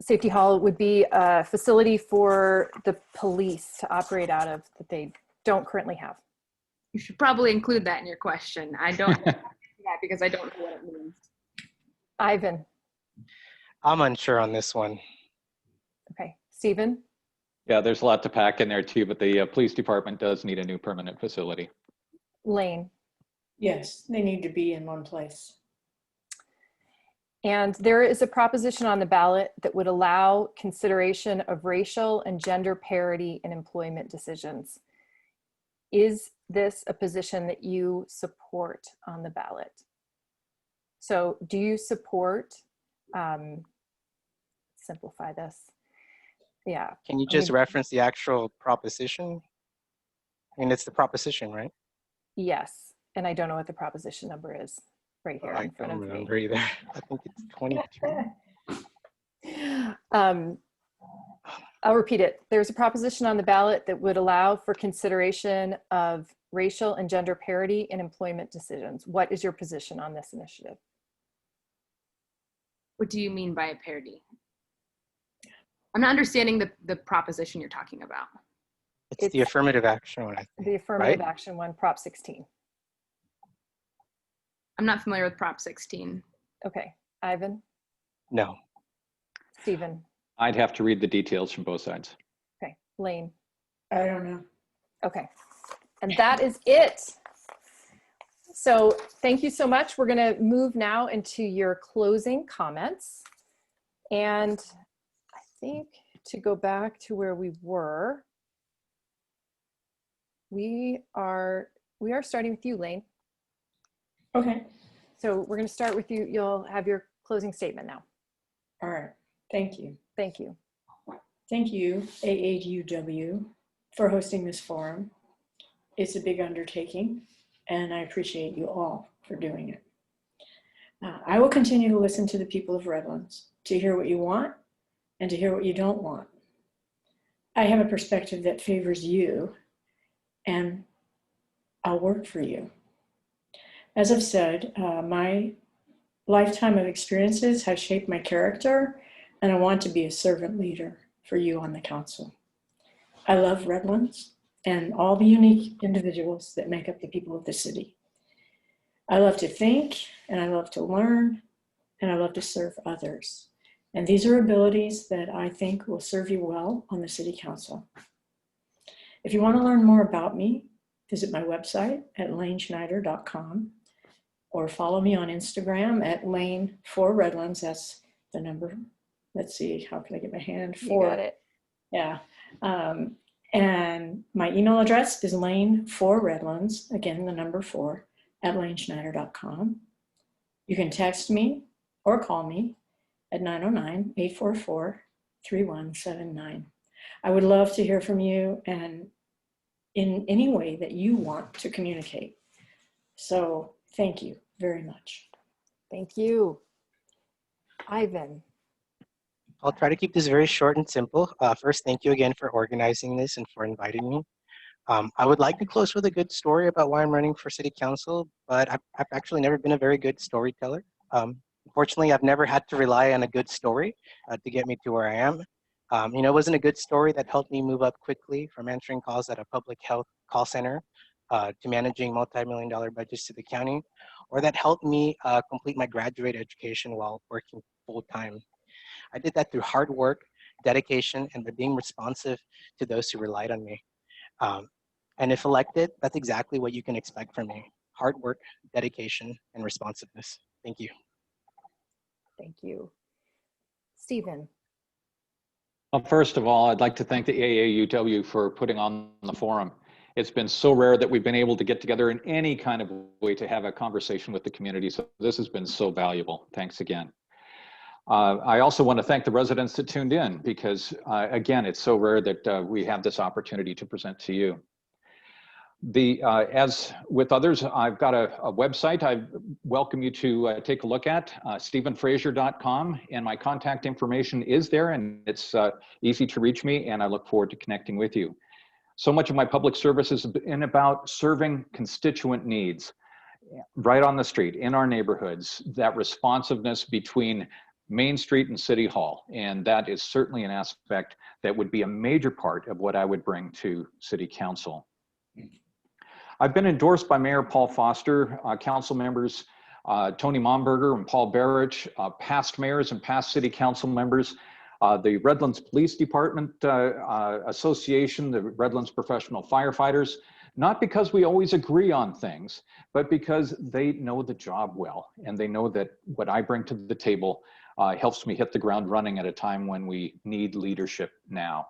Safety Hall would be a facility for the police to operate out of that they don't currently have. You should probably include that in your question. I don't know that because I don't know what it means. Ivan? I'm unsure on this one. Okay. Stephen? Yeah, there's a lot to pack in there too, but the police department does need a new permanent facility. Lane? Yes, they need to be in one place. And there is a proposition on the ballot that would allow consideration of racial and gender parity in employment decisions. Is this a position that you support on the ballot? So do you support, simplify this? Yeah. Can you just reference the actual proposition? I mean, it's the proposition, right? Yes. And I don't know what the proposition number is right here I in front don't of me. remember either. I think it's 22. I'll repeat it. There's a proposition on the ballot that would allow for consideration of racial and gender parity in employment decisions. What is your position on this initiative? What do you mean by a parity? I'm not understanding the proposition you're talking about. It's the affirmative action one, I think. The affirmative right? action one, Prop 16. I'm not familiar with Prop 16. Okay. Ivan? No. Stephen? I'd have to read the details from both sides. Okay. Lane? I don't know. Okay. And that is it. So thank you so much. We're going to move now into your closing comments. And I think to go back to where we were, we are starting with you, Lane. Okay. So we're going to start with you. You'll have your closing statement now. All right. Thank you. Thank you. Thank you, AAUW, for hosting this forum. It's a big undertaking, and I appreciate you all for doing it. I will continue to listen to the people of Redlands, to hear what you want and to hear what you don't want. I have a perspective that favors you, and I'll work for you. As I've said, my lifetime of experiences have shaped my character, and I want to be a servant leader for you on the council. I love Redlands and all the unique individuals that make up the people of the city. I love to think, and I love to learn, and I love to serve others. And these are abilities that I think will serve you well on the city council. If you want to learn more about me, visit my website at laneschneider.com or follow me on Instagram at lane4redlands. That's the number. Let's see, how can I get my hand? You got it. Yeah. And my email address is lane4redlands, again, the number 4, at laneschneider.com. You can text me or call me at 909-844-3179. I would love to hear from you and in any way that you want to communicate. So thank you very much. Thank you. Ivan. I'll try to keep this very short and simple. First, thank you again for organizing this and for inviting me. I would like to close with a good story about why I'm running for city council, but I've actually never been a very good storyteller. Unfortunately, I've never had to rely on a good story to get me to where I am. It wasn't a good story that helped me move up quickly from answering calls at a public health call center to managing multi-million-dollar budgets to the county, or that helped me complete my graduate education while working full-time. I did that through hard work, dedication, and by being responsive to those who relied on me. And if elected, that's exactly what you can expect from me: hard work, dedication, and responsiveness. Thank you. Thank you. Stephen. Well, first of all, I'd like to thank the AAUW for putting on the forum. It's been so rare that we've been able to get together in any kind of way to have a conversation with the community. So this has been so valuable. Thanks again. I also want to thank the residents that tuned in because, again, it's so rare that we have this opportunity to present to you. As with others, I've got a website I welcome you to take a look at, stephenfrazier.com, and my contact information is there, and it's easy to reach me, and I look forward to connecting with you. So much of my public service has been about serving constituent needs right on the street, in our neighborhoods, that responsiveness between Main Street and City Hall, and that is certainly an aspect that would be a major part of what I would bring to City Council. I've been endorsed by Mayor Paul Foster, council members Tony Momberger and Paul Barrich, past mayors and past city council members, the Redlands Police Department Association, the Redlands Professional Firefighters, not because we always agree on things, but because they know the job well, and they know that what I bring to the table helps me hit the ground running at a time when we need leadership now.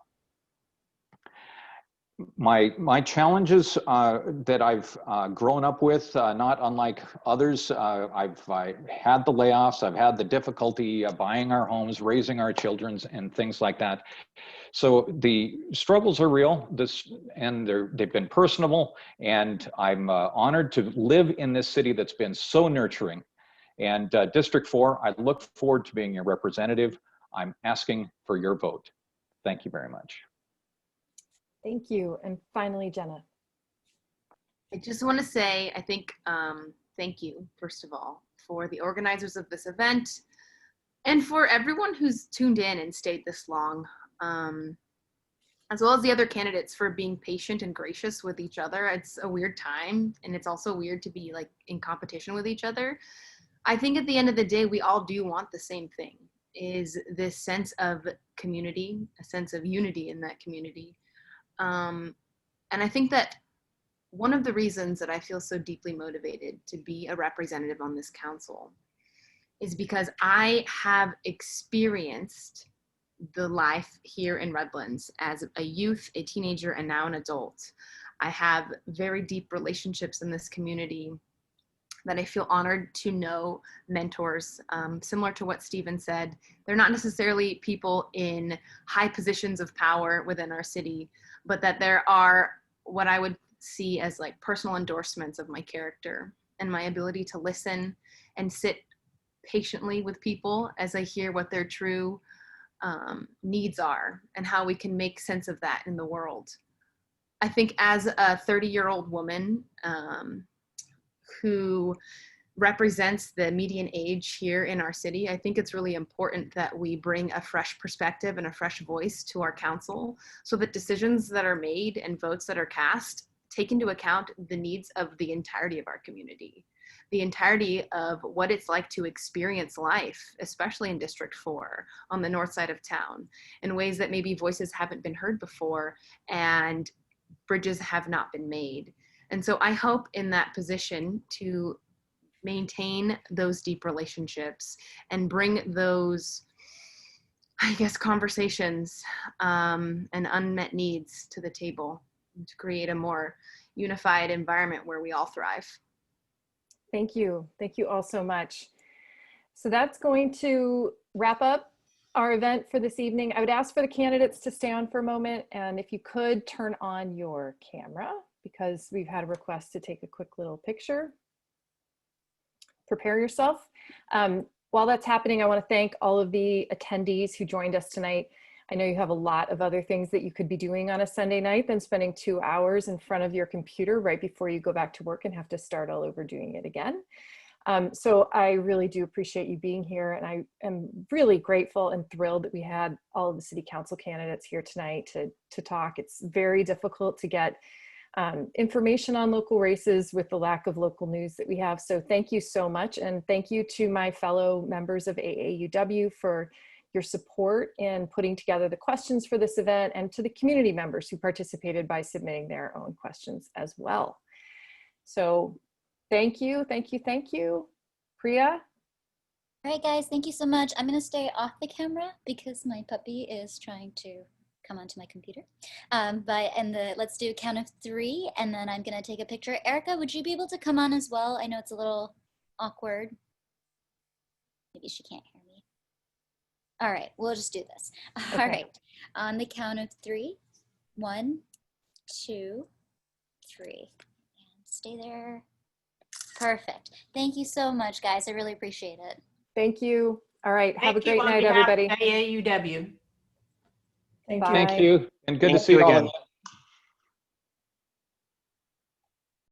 My challenges that I've grown up with, not unlike others, I've had the layoffs, I've had the difficulty buying our homes, raising our children, and things like that. So the struggles are real, and they've been personable, and I'm honored to live in this city that's been so nurturing. And District 4, I look forward to being your representative. I'm asking for your vote. Thank you very much. Thank you. And finally, Jenna. I just want to say, I think, thank you, first of all, for the organizers of this event and for everyone who's tuned in and stayed this long, as well as the other candidates for being patient and gracious with each other. It's a weird time, and it's also weird to be like in competition with each other. I think at the end of the day, we all do want the same thing, is this sense of community, a sense of unity in that community. And I think that one of the reasons that I feel so deeply motivated to be a representative on this council is because I have experienced the life here in Redlands as a youth, a teenager, and now an adult. I have very deep relationships in this community that I feel honored to know, mentors, similar to what Stephen said. They're not necessarily people in high positions of power within our city, but that there are what I would see as like personal endorsements of my character and my ability to listen and sit patiently with people as I hear what their true needs are and how we can make sense of that in the world. I think as a 30-year-old woman who represents the median age here in our city, I think it's really important that we bring a fresh perspective and a fresh voice to our council so that decisions that are made and votes that are cast take into account the needs of the entirety of our community, the entirety of what it's like to experience life, especially in District 4 on the north side of town, in ways that maybe voices haven't been heard before and bridges have not been made. And so I hope in that position to maintain those deep relationships and bring those, I guess, conversations and unmet needs to the table to create a more unified environment where we all thrive. Thank you. Thank you all so much. So that's going to wrap up our event for this evening. I would ask for the candidates to stay on for a moment, and if you could turn on your camera, because we've had a request to take a quick little picture. Prepare yourself. While that's happening, I want to thank all of the attendees who joined us tonight. I know you have a lot of other things that you could be doing on a Sunday night than spending 2 hours in front of your computer right before you go back to work and have to start all over doing it again. So I really do appreciate you being here, and I am really grateful and thrilled that we had all of the city council candidates here tonight to talk. It's very difficult to get information on local races with the lack of local news that we have. So thank you so much. And thank you to my fellow members of AAUW for your support in putting together the questions for this event, and to the community members who participated by submitting their own questions as well. So thank you, thank you, thank you. Priya? All right, guys, thank you so much. I'm going to stay off the camera because my puppy is trying to come onto my computer. Let's do a count of 3, and then I'm going to take a picture. Erica, would you be able to come on as well? I know it's a little awkward. Maybe she can't hear me. All right, we'll just do this. Okay. All right, on the count of 3. 1, 2, 3. And stay there. Perfect. Thank you so much, guys. I really appreciate it. Thank you. All right, have a Thank you great on night, behalf of everybody. AAUW. Thank Bye. you. Thank you, and good to Thank see you all again. of you.